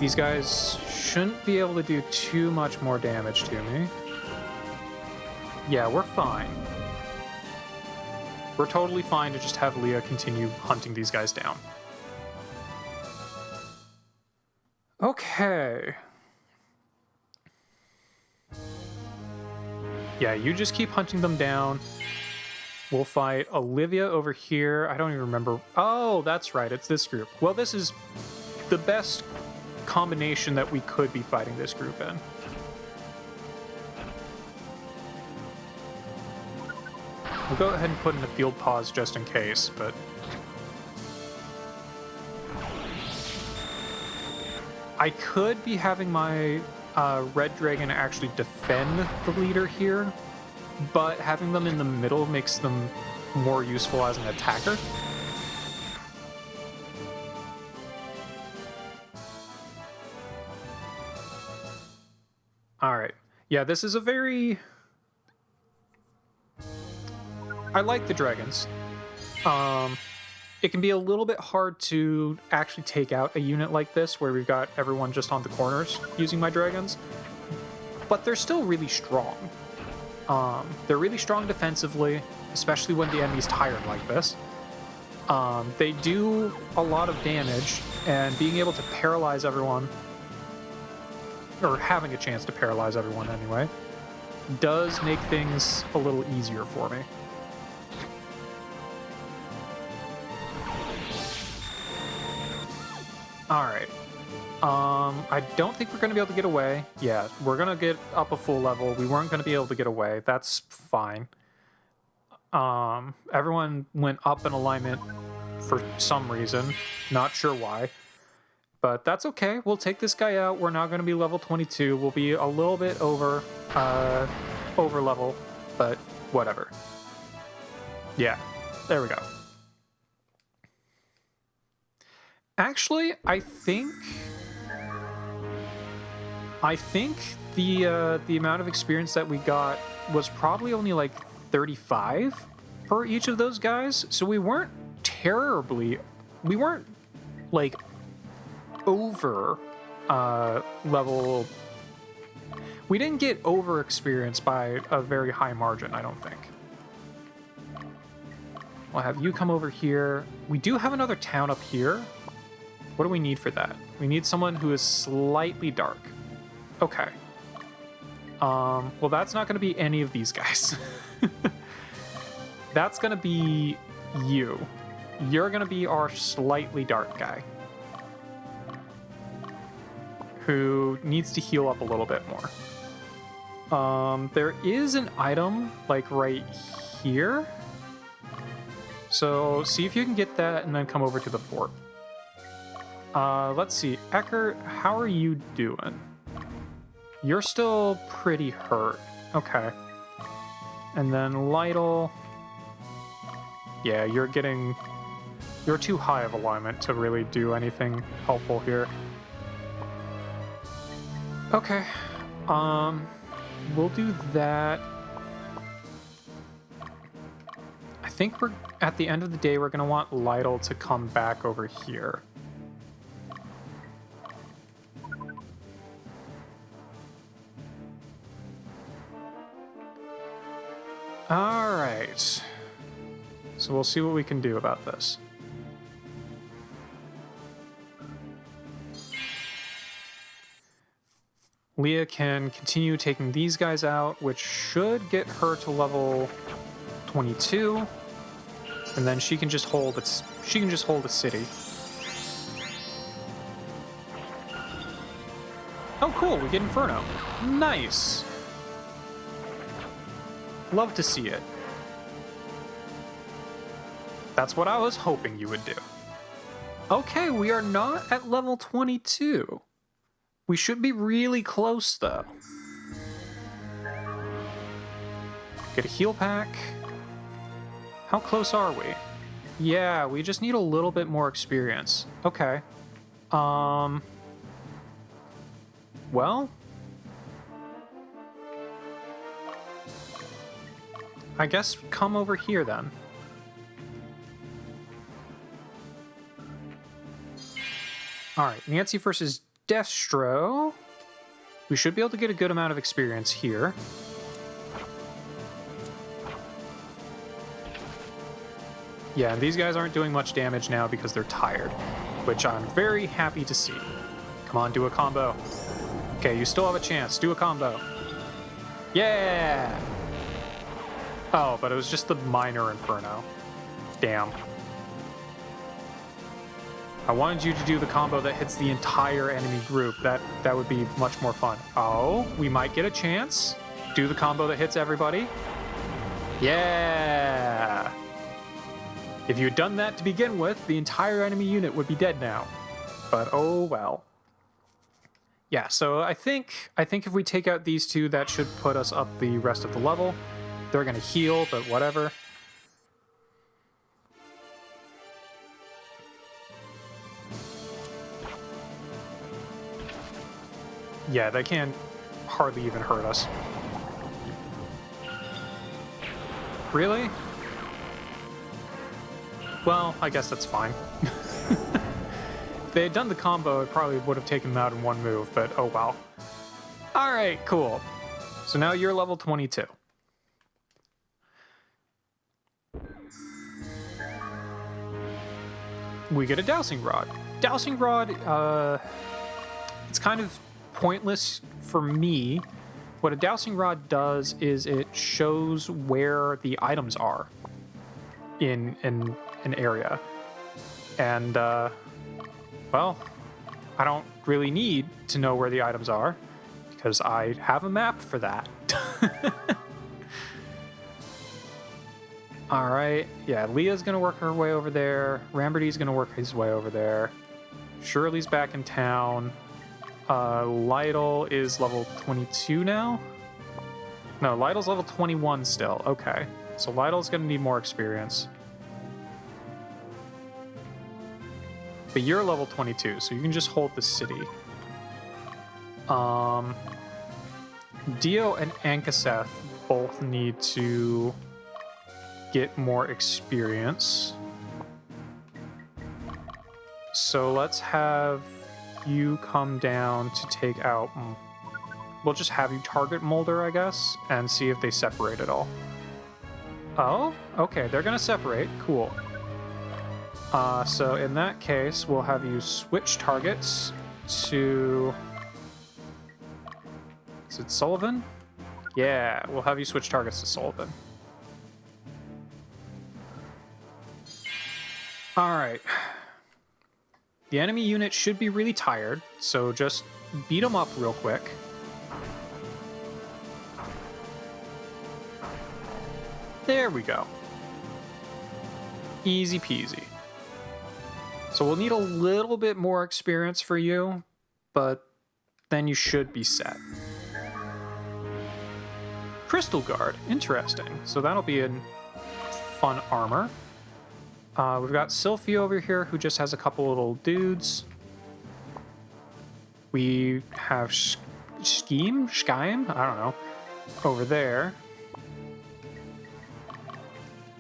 These guys shouldn't be able to do too much more damage to me. Yeah, we're fine. We're totally fine to just have Leah continue hunting these guys down. Okay. Yeah, you just keep hunting them down. We'll fight Olivia over here. I don't even remember. Oh, that's right. It's this group. Well, this is the best combination that we could be fighting this group in. We'll go ahead and put in a field pause just in case, but... I could be having my Red Dragon actually defend the leader here, but having them in the middle makes them more useful as an attacker. Alright. Yeah, this is a very... I like the dragons. it can be a little bit hard to actually take out a unit like this where we've got everyone just on the corners using my dragons, but they're still really strong. They're really strong defensively, especially when the enemy's tired like this. They do a lot of damage, and being able to paralyze everyone, or having a chance to paralyze everyone anyway, does make things a little easier for me. Alright. I don't think we're going to be able to get away. Yeah, we're going to get up a full level. We weren't going to be able to get away. That's fine. Everyone went up in alignment for some reason. Not sure why. But that's okay. We'll take this guy out. We're now going to be level 22. We'll be a little bit over level, but whatever. Yeah, there we go. Actually, I think the amount of experience that we got was probably only like 35 per each of those guys. So we weren't like over level. We didn't get over experience by a very high margin, I don't think. We'll have you come over here. We do have another town up here. What do we need for that? We need someone who is slightly dark. Okay. Well, that's not going to be any of these guys. That's going to be you. You're going to be our slightly dark guy, who needs to heal up a little bit more. There is an item, like, right here. So, see if you can get that and then come over to the fort. Let's see. Eckert, how are you doing? You're still pretty hurt. Okay. And then Lytle. Yeah, you're too high of alignment to really do anything helpful here. Okay. We'll do that. I think at the end of the day, we're going to want Lytle to come back over here. All right. So we'll see what we can do about this. Leah can continue taking these guys out, which should get her to level 22, and then she can just hold a city. Oh, cool! We get Inferno. Nice. Love to see it. That's what I was hoping you would do. Okay, we are not at level 22. We should be really close, though. Get a heal pack. How close are we? Yeah, we just need a little bit more experience. Okay. Well... I guess come over here, then. Alright, Nancy versus Destro. We should be able to get a good amount of experience here. Yeah, and these guys aren't doing much damage now because they're tired, which I'm very happy to see. Come on, do a combo. Okay, you still have a chance. Do a combo. Yeah! Oh, but it was just the minor Inferno. Damn. I wanted you to do the combo that hits the entire enemy group. That would be much more fun. Oh, we might get a chance. Do the combo that hits everybody. Yeah! If you had done that to begin with, the entire enemy unit would be dead now. But oh well. Yeah, so I think if we take out these two, that should put us up the rest of the level. They're gonna heal, but whatever. Yeah, they can hardly even hurt us. Really? Well, I guess that's fine. If they had done the combo, it probably would have taken them out in one move, but oh well. Alright, cool. So now you're level 22. We get a dowsing rod. Dowsing rod, it's kind of pointless for me. What a dowsing rod does is it shows where the items are in an area. And, well, I don't really need to know where the items are because I have a map for that. All right, yeah, Leah's gonna work her way over there. Ramberty's gonna work his way over there. Shirley's back in town. Lytle is level 22 now? No, Lytle's level 21 still. Okay, so Lytle's gonna need more experience. But you're level 22, so you can just hold the city. Dio and Ankaseth both need to get more experience. So let's have you come down to take out... We'll just have you target Mulder, I guess, and see if they separate at all. Oh, okay, they're gonna separate. Cool. So in that case, we'll have you switch targets to... Is it Sullivan? Yeah, we'll have you switch targets to Sullivan. Alright. The enemy unit should be really tired, so just beat them up real quick. There we go. Easy peasy. So we'll need a little bit more experience for you, but then you should be set. Crystal Guard, interesting. So that'll be a fun armor. We've got Sylphie over here, who just has a couple little dudes. We have Scheme, I don't know, over there.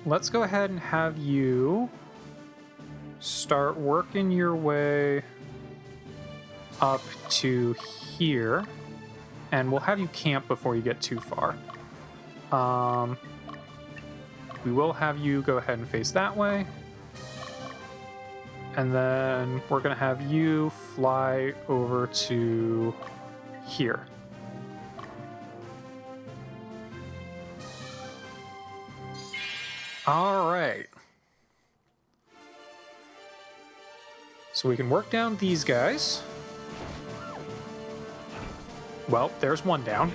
Let's go ahead and have you start working your way up to here, and we'll have you camp before you get too far. We will have you go ahead and face that way. And then we're going to have you fly over to here. All right. So we can work down these guys. Well, there's one down.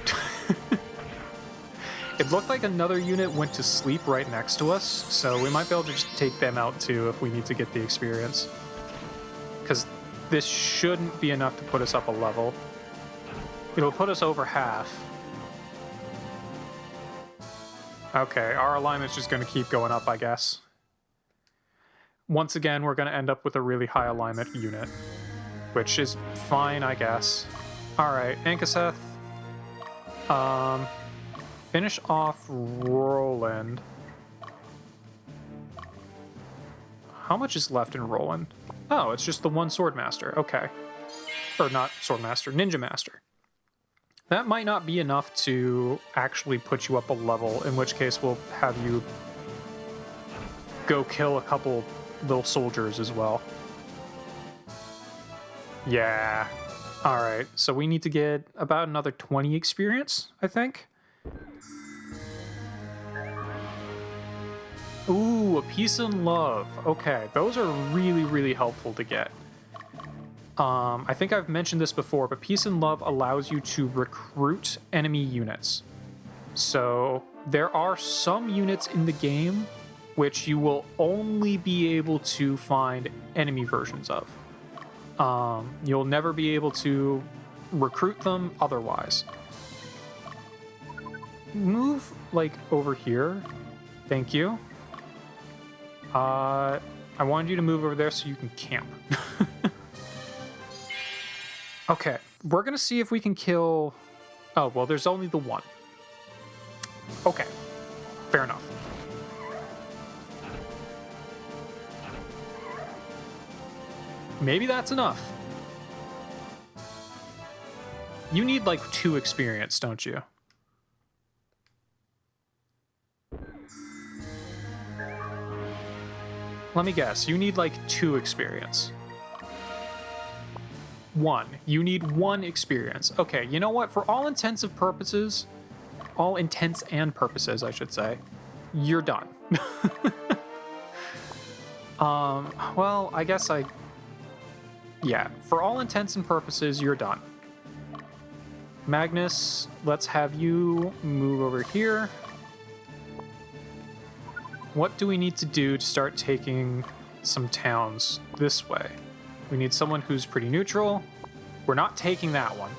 It looked like another unit went to sleep right next to us, so we might be able to just take them out too if we need to get the experience. Because this shouldn't be enough to put us up a level. It'll put us over half. Okay, our alignment's just going to keep going up, I guess. Once again, we're going to end up with a really high alignment unit, which is fine, I guess. Alright, Ankaseth. Finish off Roland. How much is left in Roland? Oh, it's just the one Swordmaster. Okay. Or not Swordmaster, Ninja Master. That might not be enough to actually put you up a level, in which case we'll have you go kill a couple little soldiers as well. Yeah. Alright, so we need to get about another 20 experience, I think. Ooh, a peace and love. Okay, those are really, really helpful to get. I think I've mentioned this before, but peace and love allows you to recruit enemy units. So there are some units in the game which you will only be able to find enemy versions of. You'll never be able to recruit them otherwise. Move, like, over here. Thank you. I wanted you to move over there so you can camp. Okay, we're gonna see if we can kill... Oh, well, there's only the one. Okay, fair enough. Maybe that's enough. You need like 2 experience, don't you? Let me guess. You need like 2 experience. 1. You need 1 experience. Okay, you know what? For all intents and purposes, I should say, you're done. Well, I guess yeah, for all intents and purposes, you're done. Magnus, let's have you move over here. What do we need to do to start taking some towns this way? We need someone who's pretty neutral. We're not taking that one.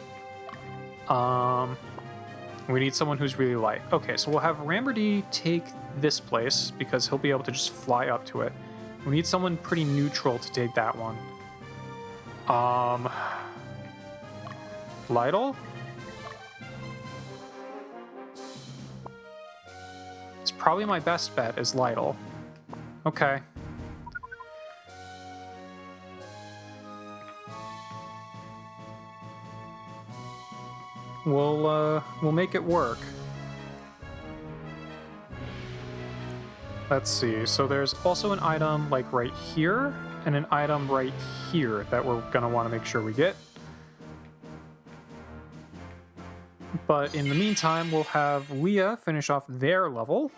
We need someone who's really light. Okay, so we'll have Ramberdy take this place because he'll be able to just fly up to it. We need someone pretty neutral to take that one. Lytle? It's probably my best bet is Lytle. Okay. We'll make it work. Let's see. So there's also an item like right here and an item right here that we're gonna want to make sure we get. But in the meantime, we'll have Leah finish off their level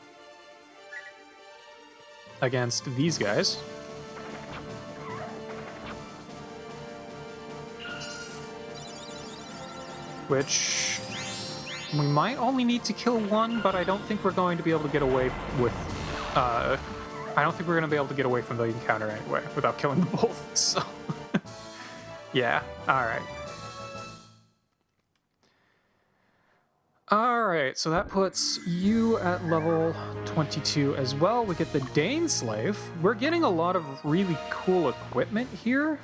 against these guys. Which we might only need to kill one, but I don't think we're going to be able to get away with... I don't think we're going to be able to get away from the encounter anyway without killing them both, so... yeah, alright. Alright, so that puts you at level 22 as well. We get the Dane Slave. We're getting a lot of really cool equipment here,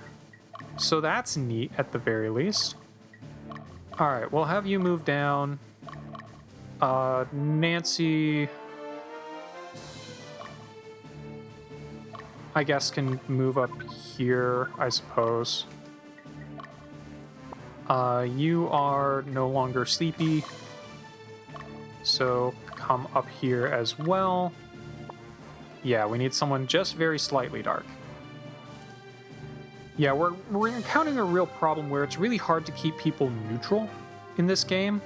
so that's neat at the very least. Alright, we'll have you move down. Nancy, I guess, can move up here, I suppose. You are no longer sleepy, so come up here as well. Yeah, we need someone just very slightly dark. Yeah, we're encountering a real problem where it's really hard to keep people neutral in this game.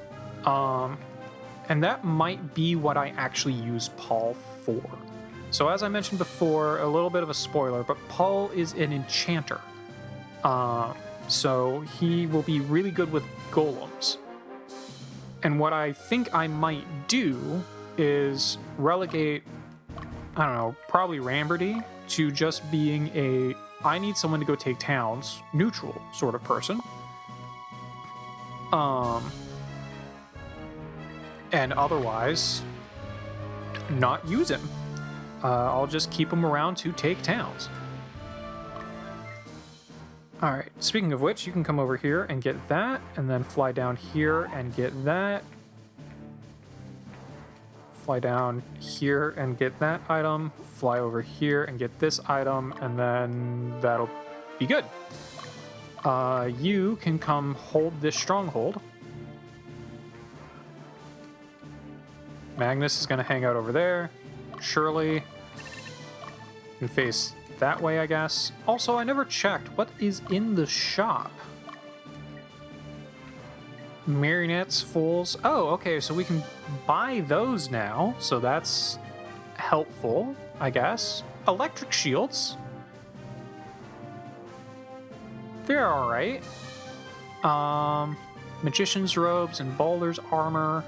And that might be what I actually use Paul for. So as I mentioned before, a little bit of a spoiler, but Paul is an enchanter. So he will be really good with golems. And what I think I might do is relegate, I don't know, probably Ramberdy to just being a I need someone to go take towns, neutral sort of person. And otherwise, not use him. I'll just keep him around to take towns. Alright, speaking of which, you can come over here and get that, and then fly down here and get that. Fly down here and get that item, fly over here and get this item, and then that'll be good. You can come hold this stronghold. Magnus is going to hang out over there. Shirley can face that way, I guess. Also, I never checked what is in the shop. Marionettes, fools. Oh, okay, so we can buy those now, so that's helpful, I guess. Electric shields. They're alright. Magician's robes and Balder's armor.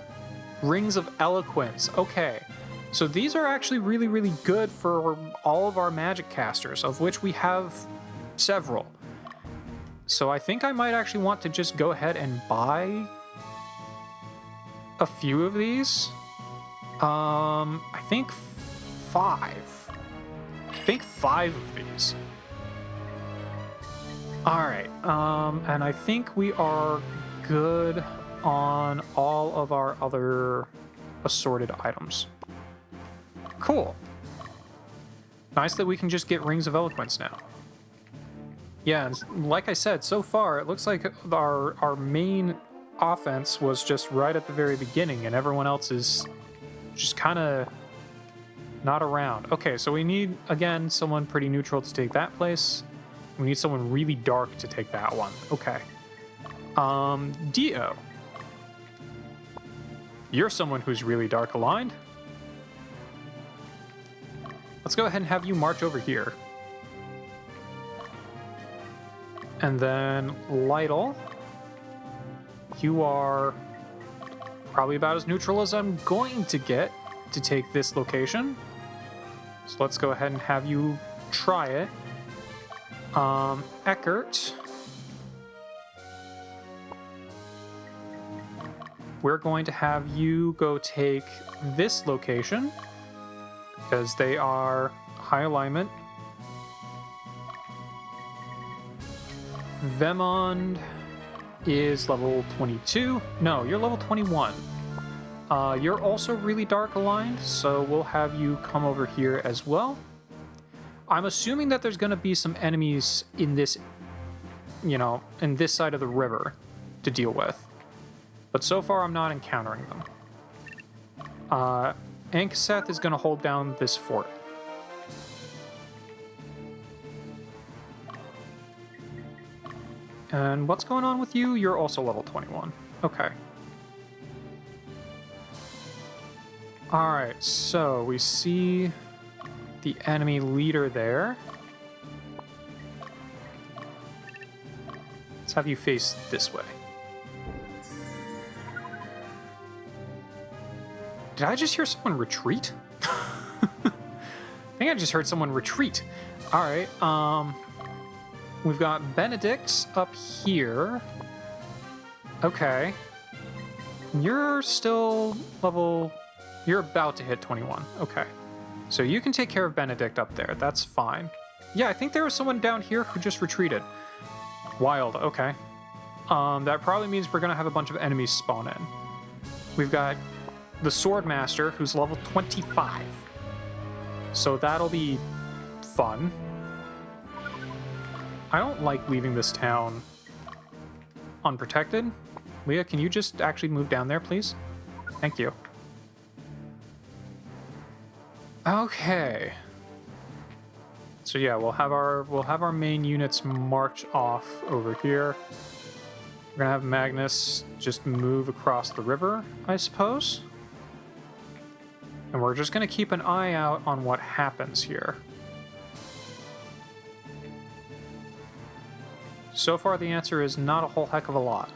Rings of eloquence. Okay, so these are actually really, really good for all of our magic casters, of which we have several. So I think I might actually want to just go ahead and buy a few of these. I think 5. I think 5 of these. Alright, and I think we are good on all of our other assorted items. Cool. Nice that we can just get Rings of Eloquence now. Yeah, and like I said, so far, it looks like our main offense was just right at the very beginning, and everyone else is just kind of not around. Okay, so we need, again, someone pretty neutral to take that place. We need someone really dark to take that one. Okay. Dio. You're someone who's really dark aligned. Let's go ahead and have you march over here. And then Lytle, you are probably about as neutral as I'm going to get to take this location. So let's go ahead and have you try it. Eckert, we're going to have you go take this location because they are high alignment. Vemond is level 22. No, you're level 21. You're also really dark aligned, so we'll have you come over here as well. I'm assuming that there's going to be some enemies in this, in this side of the river to deal with. But so far, I'm not encountering them. Ankaseth is going to hold down this fort. And what's going on with you? You're also level 21. Okay. Alright, so we see the enemy leader there. Let's have you face this way. Did I just hear someone retreat? I think I just heard someone retreat. Alright, we've got Benedict up here. Okay. You're still level... You're about to hit 21. Okay. So you can take care of Benedict up there. That's fine. Yeah, I think there was someone down here who just retreated. Wild. Okay. That probably means we're going to have a bunch of enemies spawn in. We've got the Swordmaster, who's level 25. So that'll be fun. I don't like leaving this town unprotected. Leah, can you just actually move down there, please? Thank you. Okay. So yeah, we'll have our main units march off over here. We're gonna have Magnus just move across the river, I suppose. And we're just gonna keep an eye out on what happens here. So far, the answer is not a whole heck of a lot.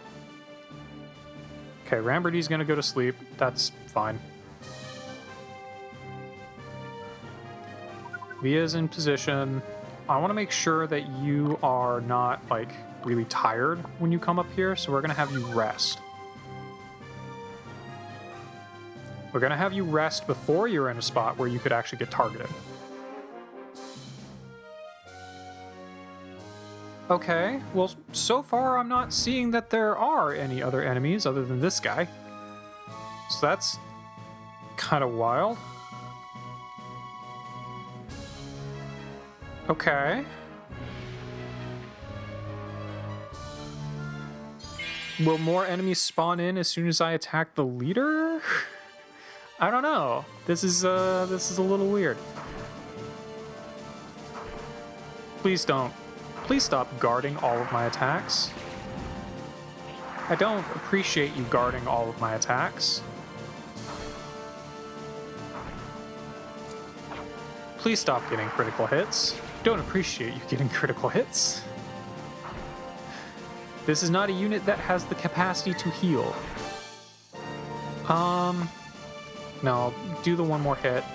Okay, Ramberty's gonna go to sleep. That's fine. Leah's in position. I want to make sure that you are not, like, really tired when you come up here, so we're gonna have you rest. We're gonna have you rest before you're in a spot where you could actually get targeted. Okay, well, so far I'm not seeing that there are any other enemies other than this guy. So that's kind of wild. Okay. Will more enemies spawn in as soon as I attack the leader? I don't know. This is a little weird. Please don't. Please stop guarding all of my attacks. I don't appreciate you guarding all of my attacks. Please stop getting critical hits. Don't appreciate you getting critical hits. This is not a unit that has the capacity to heal. No, do the one more hit.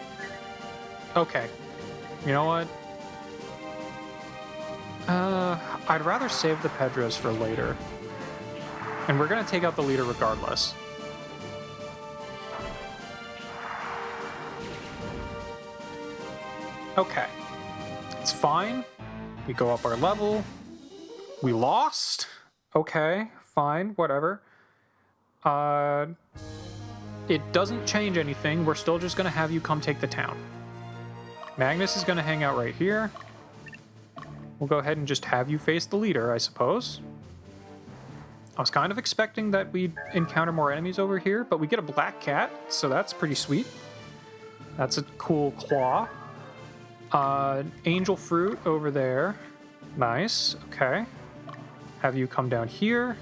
Okay. You know what? I'd rather save the Pedros for later. And we're gonna take out the leader regardless. Okay. It's fine. We go up our level. We lost. Okay, fine, whatever. It doesn't change anything. We're still just gonna have you come take the town. Magnus is gonna hang out right here. we'll go ahead and just have you face the leader, I suppose. I was kind of expecting that we'd encounter more enemies over here, but we get a black cat, so that's pretty sweet. That's a cool claw. Angel fruit over there. Nice, okay. Have you come down here.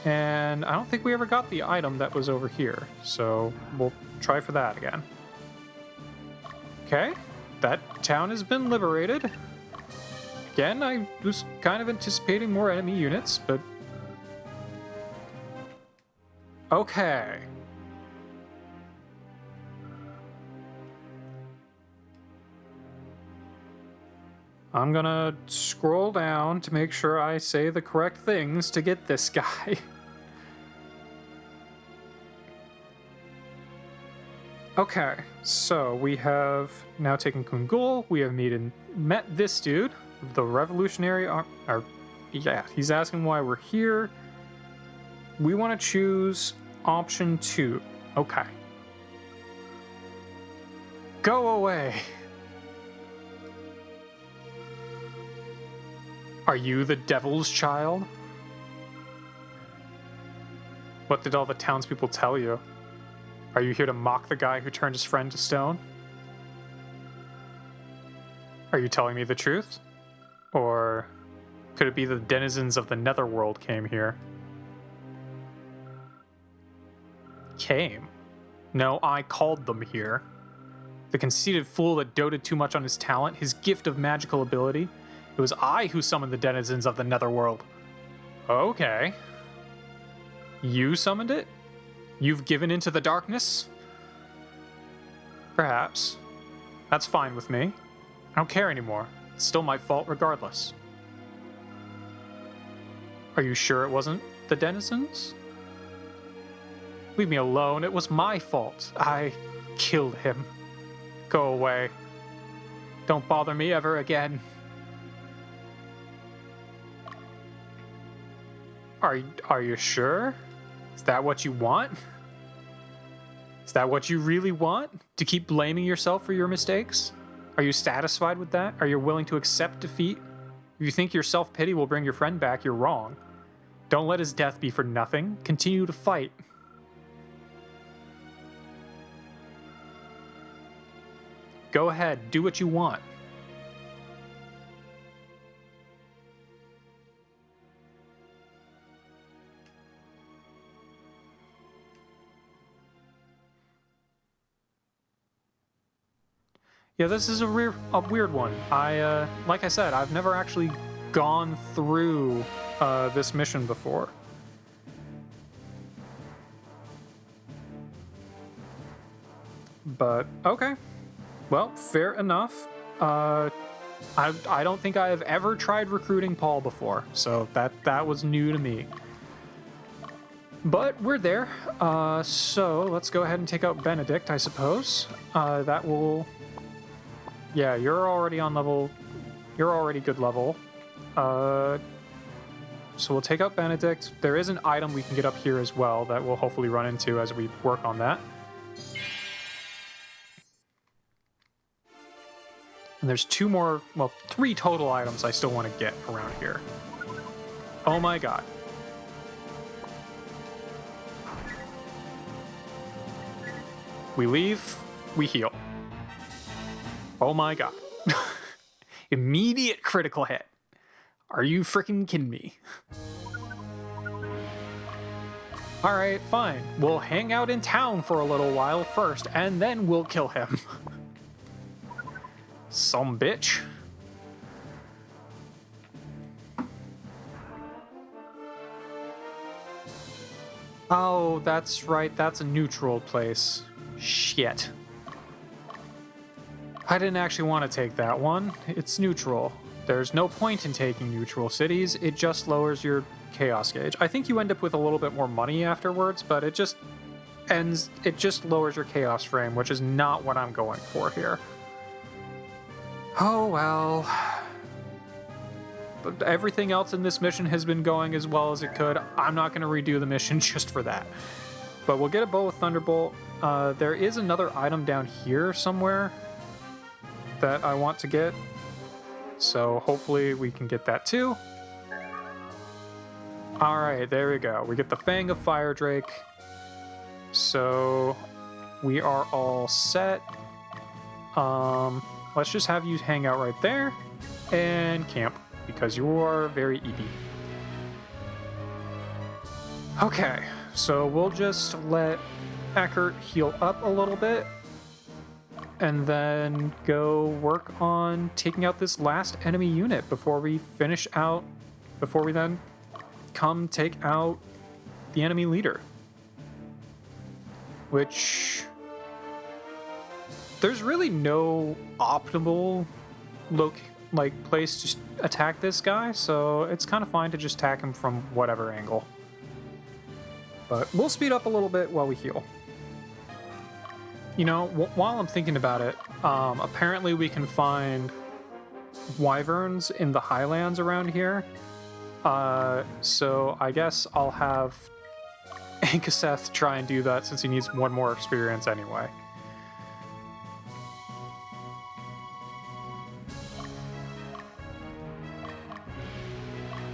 And I don't think we ever got the item that was over here, so we'll try for that again. Okay, that town has been liberated. Again, I was kind of anticipating more enemy units, but... Okay. I'm gonna scroll down to make sure I say the correct things to get this guy. Okay, so we have now taken Kungul. We have met this dude, the revolutionary. Yeah, he's asking why we're here. We want to choose option 2. Okay. Go away. Are you the devil's child? What did all the townspeople tell you? Are you here to mock the guy who turned his friend to stone? Are you telling me the truth? Or could it be the denizens of the netherworld came here? Came? No, I called them here. The conceited fool that doted too much on his talent, his gift of magical ability. It was I who summoned the denizens of the netherworld. Okay. You summoned it? You've given into the darkness? Perhaps. That's fine with me. I don't care anymore. It's still my fault regardless. Are you sure it wasn't the denizens? Leave me alone. It was my fault. I killed him. Go away. Don't bother me ever again. Are you sure? Is that what you want? Is that what you really want? To keep blaming yourself for your mistakes? Are you satisfied with that? Are you willing to accept defeat? If you think your self-pity will bring your friend back, you're wrong. Don't let his death be for nothing. Continue to fight. Go ahead, do what you want. Yeah, this is a weird one. Like I said, I've never actually gone through this mission before. But, okay. Well, fair enough. I don't think I have ever tried recruiting Paul before, so that was new to me. But we're there. So let's go ahead and take out Benedict, I suppose. That will... Yeah, you're already on level... You're already good level. So we'll take out Benedict. There is an item we can get up here as well that we'll hopefully run into as we work on that. And there's 3 total items I still want to get around here. Oh my god. We leave, we heal. Oh my god. Immediate critical hit. Are you freaking kidding me? Alright, fine. We'll hang out in town for a little while first, and then we'll kill him. Some bitch. Oh, that's right. That's a neutral place. Shit. I didn't actually want to take that one. It's neutral. There's no point in taking neutral cities. It just lowers your chaos gauge. I think you end up with a little bit more money afterwards, but it just lowers your chaos frame, which is not what I'm going for here. Oh well. But everything else in this mission has been going as well as it could. I'm not going to redo the mission just for that. But we'll get a bow with Thunderbolt. There is another item down here somewhere that I want to get. so hopefully we can get that too. Alright, there we go. We get the Fang of Fire Drake. So we are all set. Let's just have you hang out right there and camp, because you are very EP. Okay, so we'll just let Eckert heal up a little bit and then go work on taking out this last enemy unit before we then come take out the enemy leader. Which, there's really no optimal place to attack this guy, so it's kind of fine to just attack him from whatever angle. But we'll speed up a little bit while we heal. You know, while I'm thinking about it, apparently we can find wyverns in the highlands around here. So I guess I'll have Ankaseth try and do that since he needs one more experience anyway.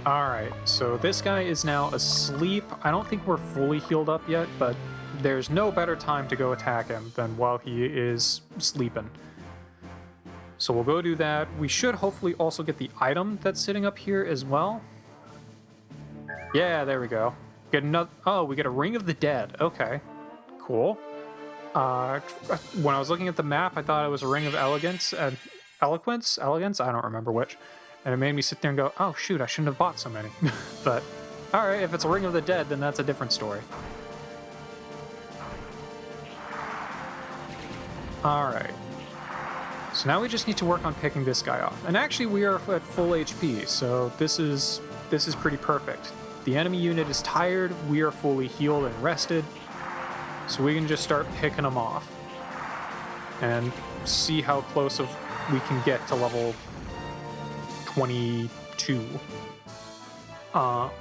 Alright, so this guy is now asleep. I don't think we're fully healed up yet, but there's no better time to go attack him than while he is sleeping. So we'll go do that. We should hopefully also get the item that's sitting up here as well. Yeah, there we go. Get another. Oh, we get a Ring of the Dead. Okay, cool. When I was looking at the map, I thought it was a Ring of Elegance and Eloquence. I don't remember which. And it made me sit there and go, "Oh shoot, I shouldn't have bought so many." But all right, if it's a Ring of the Dead, then that's a different story. All right. So now we just need to work on picking this guy off. And actually, we are at full HP, so this is pretty perfect. The enemy unit is tired, we are fully healed and rested, so we can just start picking them off and see how close we can get to level 22. Now,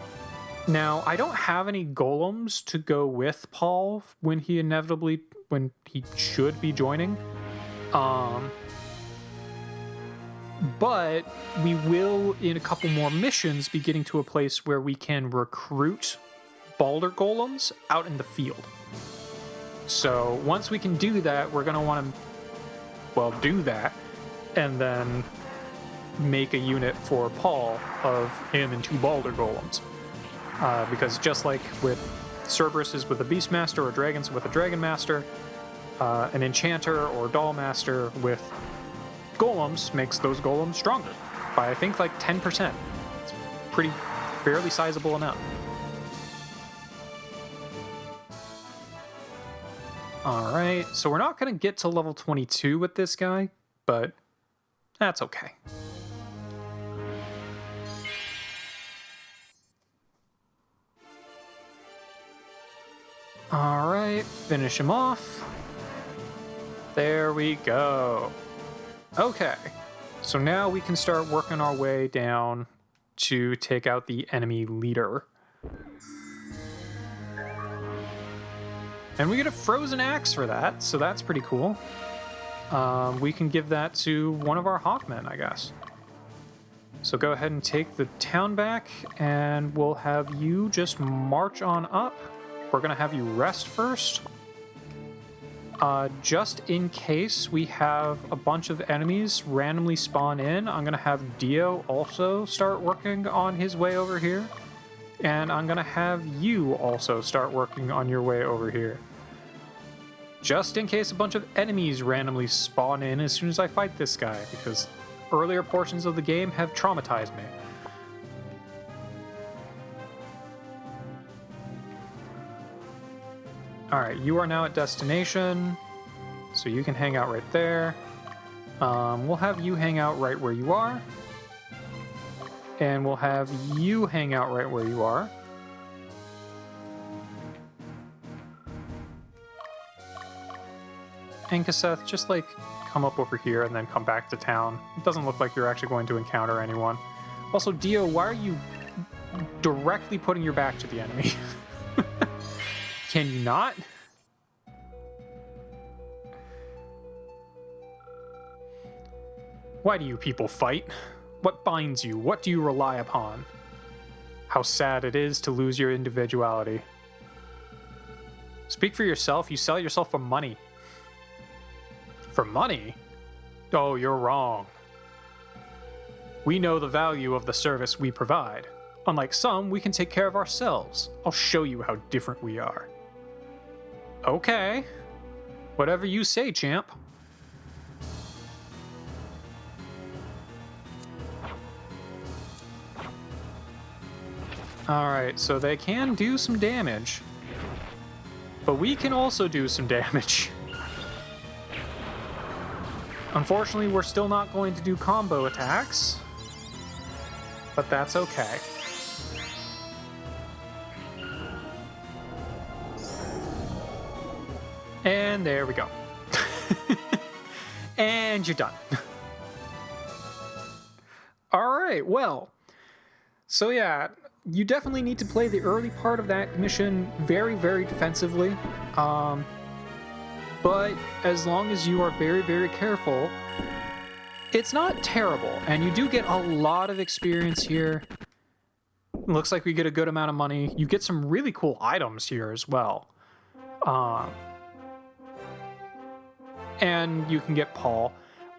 I don't have any golems to go with Paul when he should be joining. But we will, in a couple more missions, be getting to a place where we can recruit Balder Golems out in the field. So once we can do that, we're going to want to, do that, and then make a unit for Paul of him and 2 Balder Golems. Because just like with Cerberus with a Beastmaster, or Dragons with a Dragon Master, an Enchanter or Doll Master with Golems makes those Golems stronger by, I think, like 10%. It's fairly sizable amount. Alright, so we're not going to get to level 22 with this guy, but that's okay. Alright, finish him off. There we go. Okay, so now we can start working our way down to take out the enemy leader. And we get a frozen axe for that, so that's pretty cool. We can give that to one of our hawkmen, I guess. So go ahead and take the town back, and we'll have you just march on up. We're going to have you rest first. Just in case we have a bunch of enemies randomly spawn in, I'm going to have Dio also start working on his way over here. And I'm going to have you also start working on your way over here. Just in case a bunch of enemies randomly spawn in as soon as I fight this guy, because earlier portions of the game have traumatized me. Alright, you are now at destination, so you can hang out right there. We'll have you hang out right where you are. And we'll have you hang out right where you are. Ankaseth, just come up over here and then come back to town. It doesn't look like you're actually going to encounter anyone. Also, Dio, why are you directly putting your back to the enemy? Can you not? Why do you people fight? What binds you? What do you rely upon? How sad it is to lose your individuality. Speak for yourself. You sell yourself for money. For money? Oh, you're wrong. We know the value of the service we provide. Unlike some, we can take care of ourselves. I'll show you how different we are. Okay. Whatever you say, champ. Alright, so they can do some damage. But we can also do some damage. Unfortunately, we're still not going to do combo attacks. But that's okay. And there we go. And you're done. Alright, well. So yeah, you definitely need to play the early part of that mission very, very defensively. But as long as you are very, very careful, it's not terrible. And you do get a lot of experience here. Looks like we get a good amount of money. You get some really cool items here as well. And you can get Paul.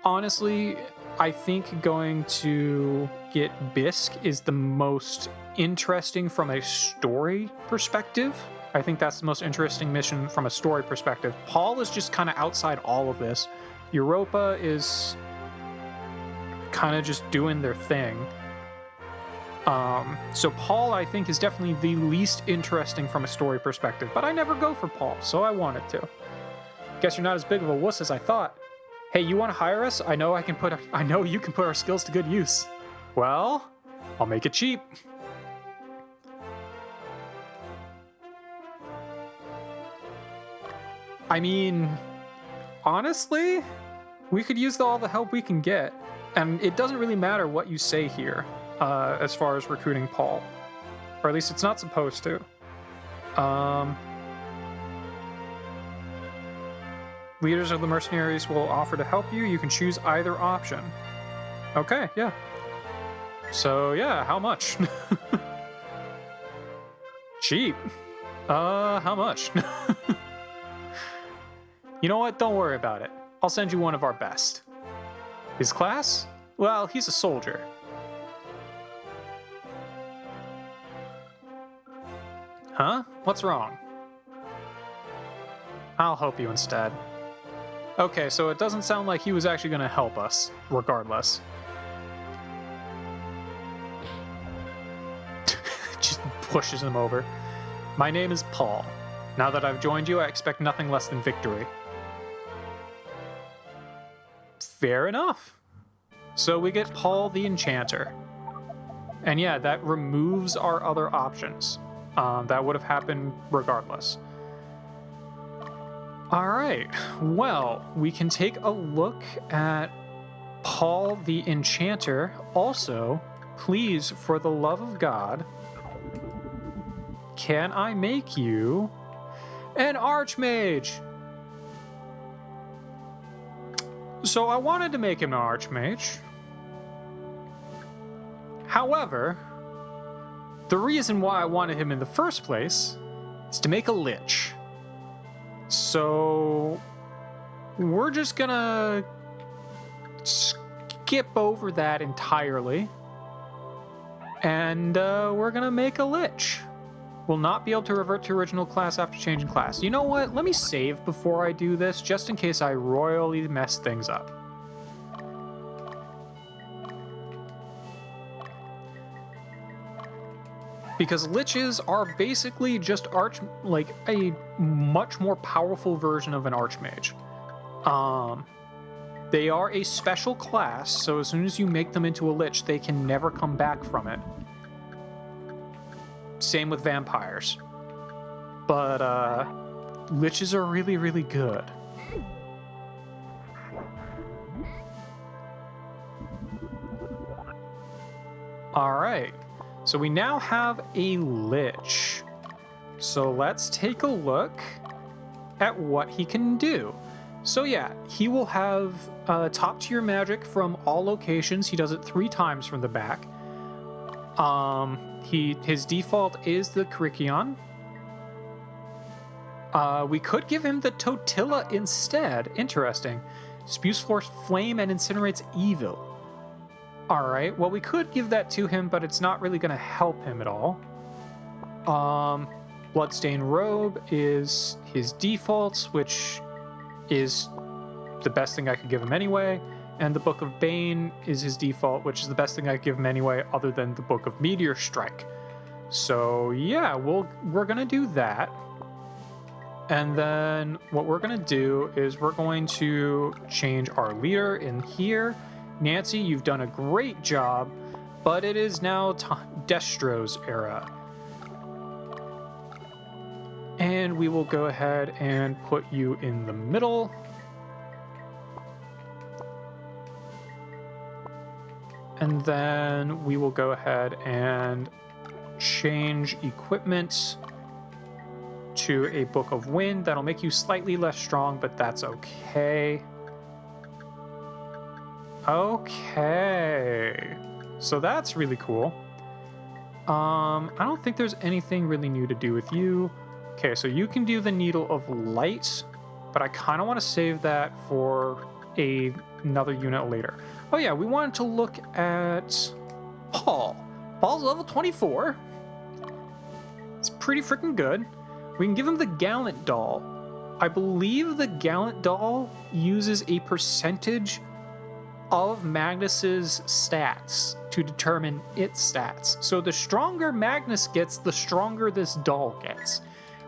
Honestly, I think going to get Bisque is the most interesting from a story perspective. I think that's the most interesting mission from a story perspective. Paul is just kind of outside all of this. Europa is kind of just doing their thing. So Paul, I think, is definitely the least interesting from a story perspective, but I never go for Paul, so I wanted to. Guess you're not as big of a wuss as I thought. Hey, you want to hire us? I know you can put our skills to good use. Well, I'll make it cheap. I mean, honestly, we could use all the help we can get, and it doesn't really matter what you say here, as far as recruiting Paul. Or at least it's not supposed to. Leaders of the mercenaries will offer to help you. You can choose either option. Okay, yeah. So, yeah, how much? Cheap. How much? You know what? Don't worry about it. I'll send you one of our best. His class? Well, he's a soldier. Huh? What's wrong? I'll help you instead. Okay, so it doesn't sound like he was actually going to help us, regardless. Just pushes him over. My name is Paul. Now that I've joined you, I expect nothing less than victory. Fair enough. So we get Paul the Enchanter. And yeah, that removes our other options. That would have happened regardless. Alright, well, we can take a look at Paul the Enchanter. Also, please, for the love of God, can I make you an Archmage? So I wanted to make him an Archmage. However, the reason why I wanted him in the first place is to make a Lich. So we're just gonna skip over that entirely, and we're gonna make a Lich. Will not be able to revert to original class after changing class. You know what? Let me save before I do this, just in case I royally mess things up. Because Liches are basically just a much more powerful version of an Archmage. They are a special class, so as soon as you make them into a Lich, they can never come back from it. Same with vampires. But, Liches are really, really good. Alright. So we now have a Lich. So let's take a look at what he can do. So yeah, he will have top tier magic from all locations. He does it 3 times from the back. His default is the Krikion. We could give him the Totila instead. Interesting. Spews Force Flame and incinerates evil. Alright, well we could give that to him, but it's not really going to help him at all. Bloodstained Robe is his default, which is the best thing I could give him anyway. And the Book of Bane is his default, which is the best thing I could give him anyway, other than the Book of Meteor Strike. So yeah, we're going to do that. And then what we're going to do is we're going to change our leader in here. Nancy, you've done a great job, but it is now Destro's era. And we will go ahead and put you in the middle. And then we will go ahead and change equipment to a Book of Wind. That'll make you slightly less strong, but that's okay. Okay. So that's really cool. I don't think there's anything really new to do with you. Okay, so you can do the Needle of Light, but I kind of want to save that for another unit later. Oh yeah, we wanted to look at Paul. Paul's level 24. It's pretty freaking good. We can give him the Gallant Doll. I believe the Gallant Doll uses a percentage of Magnus's stats to determine its stats. So the stronger Magnus gets, the stronger this doll gets,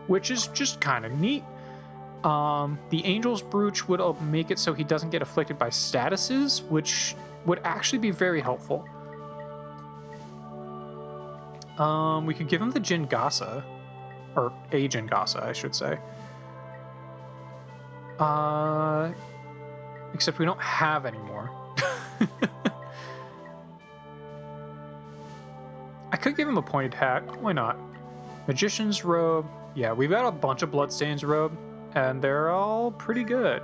which is just kind of neat. The Angel's Brooch would make it so he doesn't get afflicted by statuses, which would actually be very helpful. We could give him the Jingasa, or a Jingasa, I should say. Except we don't have any more. I could give him a pointed hat. Why not? Magician's Robe. Yeah, we've got a bunch of Bloodstain's Robe, and they're all pretty good.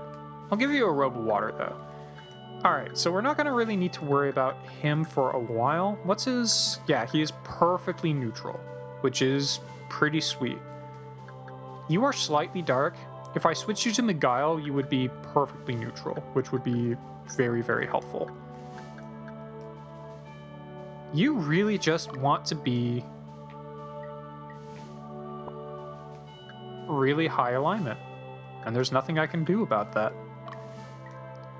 I'll give you a Robe of Water, though. Alright, so we're not going to really need to worry about him for a while. What's his... Yeah, he is perfectly neutral, which is pretty sweet. You are slightly dark. If I switched you to Miguel, you would be perfectly neutral, which would be very, very helpful. You really just want to be really high alignment, and there's nothing I can do about that.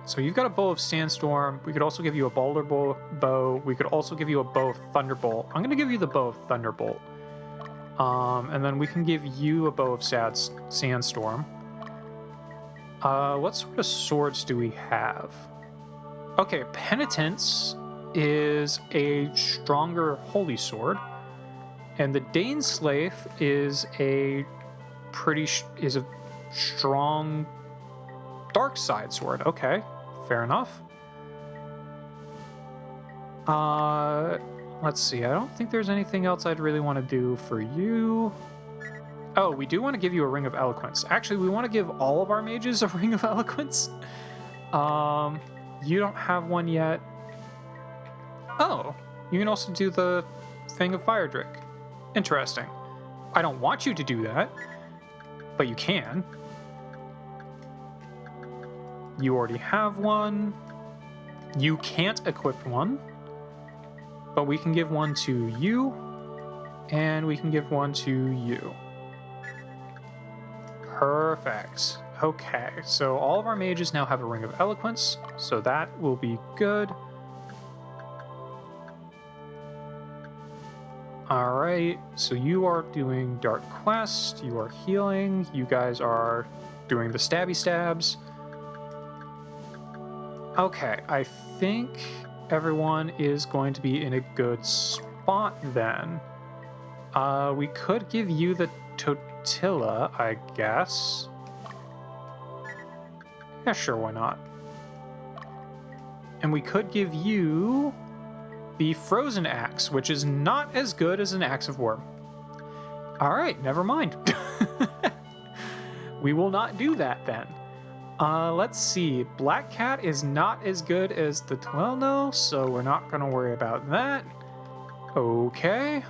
So you've got a Bow of Sandstorm. We could also give you a Boulder Bow. We could also give you a Bow of Thunderbolt. I'm going to give you the Bow of Thunderbolt. And then we can give you a Bow of Sandstorm. What sort of swords do we have? Okay, Penitence is a stronger holy sword, and the Daneslave is a strong dark side sword. Okay, fair enough. Let's see. I don't think there's anything else I'd really want to do for you. Oh, we do want to give you a Ring of Eloquence. Actually, we want to give all of our mages a Ring of Eloquence. You don't have one yet. Oh, you can also do the Fang of Fire Drake. Interesting. I don't want you to do that, but you can. You already have one. You can't equip one, but we can give one to you, and we can give one to you. Perfect. Okay, so all of our mages now have a Ring of Eloquence, so that will be good. Alright, so you are doing Dark Quest, you are healing, you guys are doing the stabby stabs. Okay, I think everyone is going to be in a good spot then. We could give you the Totila, I guess. Yeah, sure, why not? And we could give you the Frozen Axe, which is not as good as an Axe of War. Alright, never mind. We will not do that then. Let's see. Black Cat is not as good as the Dwellno, so we're not going to worry about that. Okay.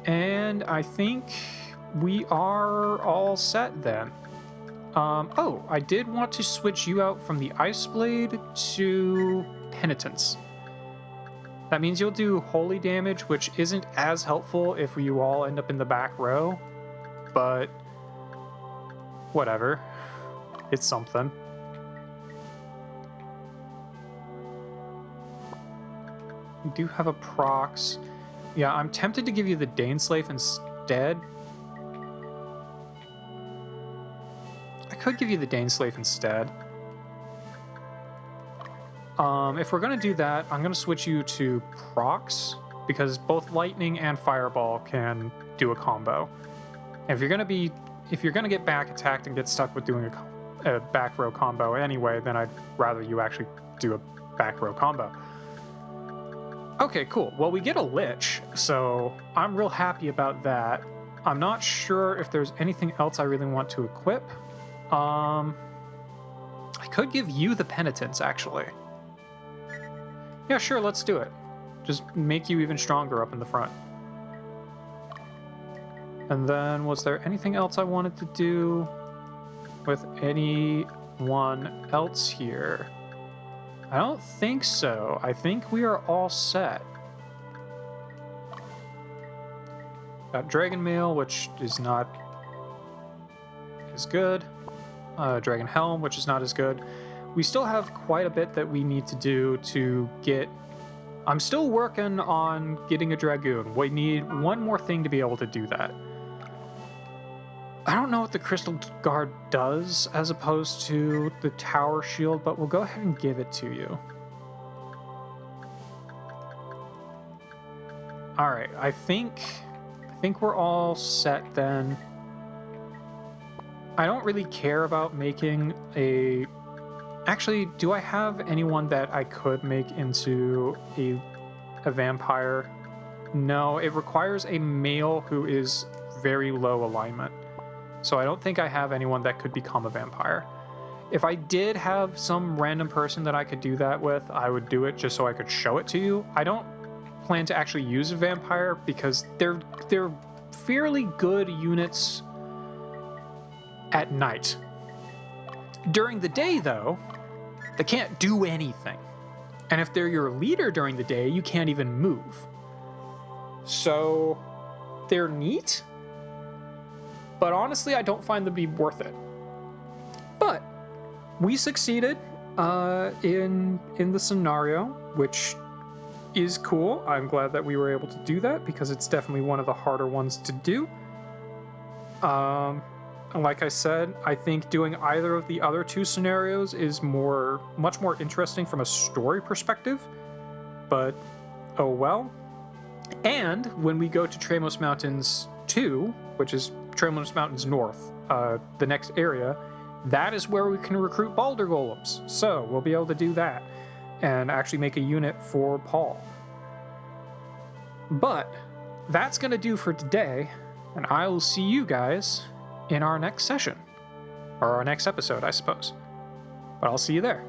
And I think we are all set then. Oh, I did want to switch you out from the Ice Blade to Penitence. That means you'll do holy damage, which isn't as helpful if you all end up in the back row, but whatever. It's something. We do have a prox. Yeah, I'm tempted to give you the Daneslave instead. I could give you the Daneslave instead. If we're going to do that, I'm going to switch you to prox, because both lightning and fireball can do a combo. And if you're going to get back attacked and get stuck with doing a back row combo anyway, then I'd rather you actually do a back row combo. Okay, cool. Well, we get a Lich, so I'm real happy about that. I'm not sure if there's anything else I really want to equip. I could give you the Penitence, actually. Yeah, sure, let's do it. Just make you even stronger up in the front. And then, was there anything else I wanted to do with anyone else here? I don't think so. I think we are all set. Got Dragon Mail, which is not as good. Dragon Helm, which is not as good. We still have quite a bit that we need to do to get... I'm still working on getting a Dragoon. We need one more thing to be able to do that. I don't know what the Crystal Guard does as opposed to the Tower Shield, but we'll go ahead and give it to you. Alright, I think we're all set then. I don't really care about making a... Actually, do I have anyone that I could make into a vampire? No, it requires a male who is very low alignment. So I don't think I have anyone that could become a vampire. If I did have some random person that I could do that with, I would do it just so I could show it to you. I don't plan to actually use a vampire because they're fairly good units at night. During the day, though, they can't do anything. And if they're your leader during the day, you can't even move. So they're neat, but honestly, I don't find them to be worth it. But we succeeded in the scenario, which is cool. I'm glad that we were able to do that because it's definitely one of the harder ones to do. And like I said, I think doing either of the other two scenarios is much more interesting from a story perspective, but oh well. And when we go to Tramos Mountains 2, which is Tramos Mountains North, the next area, that is where we can recruit Balder Golems. So we'll be able to do that and actually make a unit for Paul. But that's going to do for today, and I will see you guys in our next session, or our next episode, I suppose. But I'll see you there.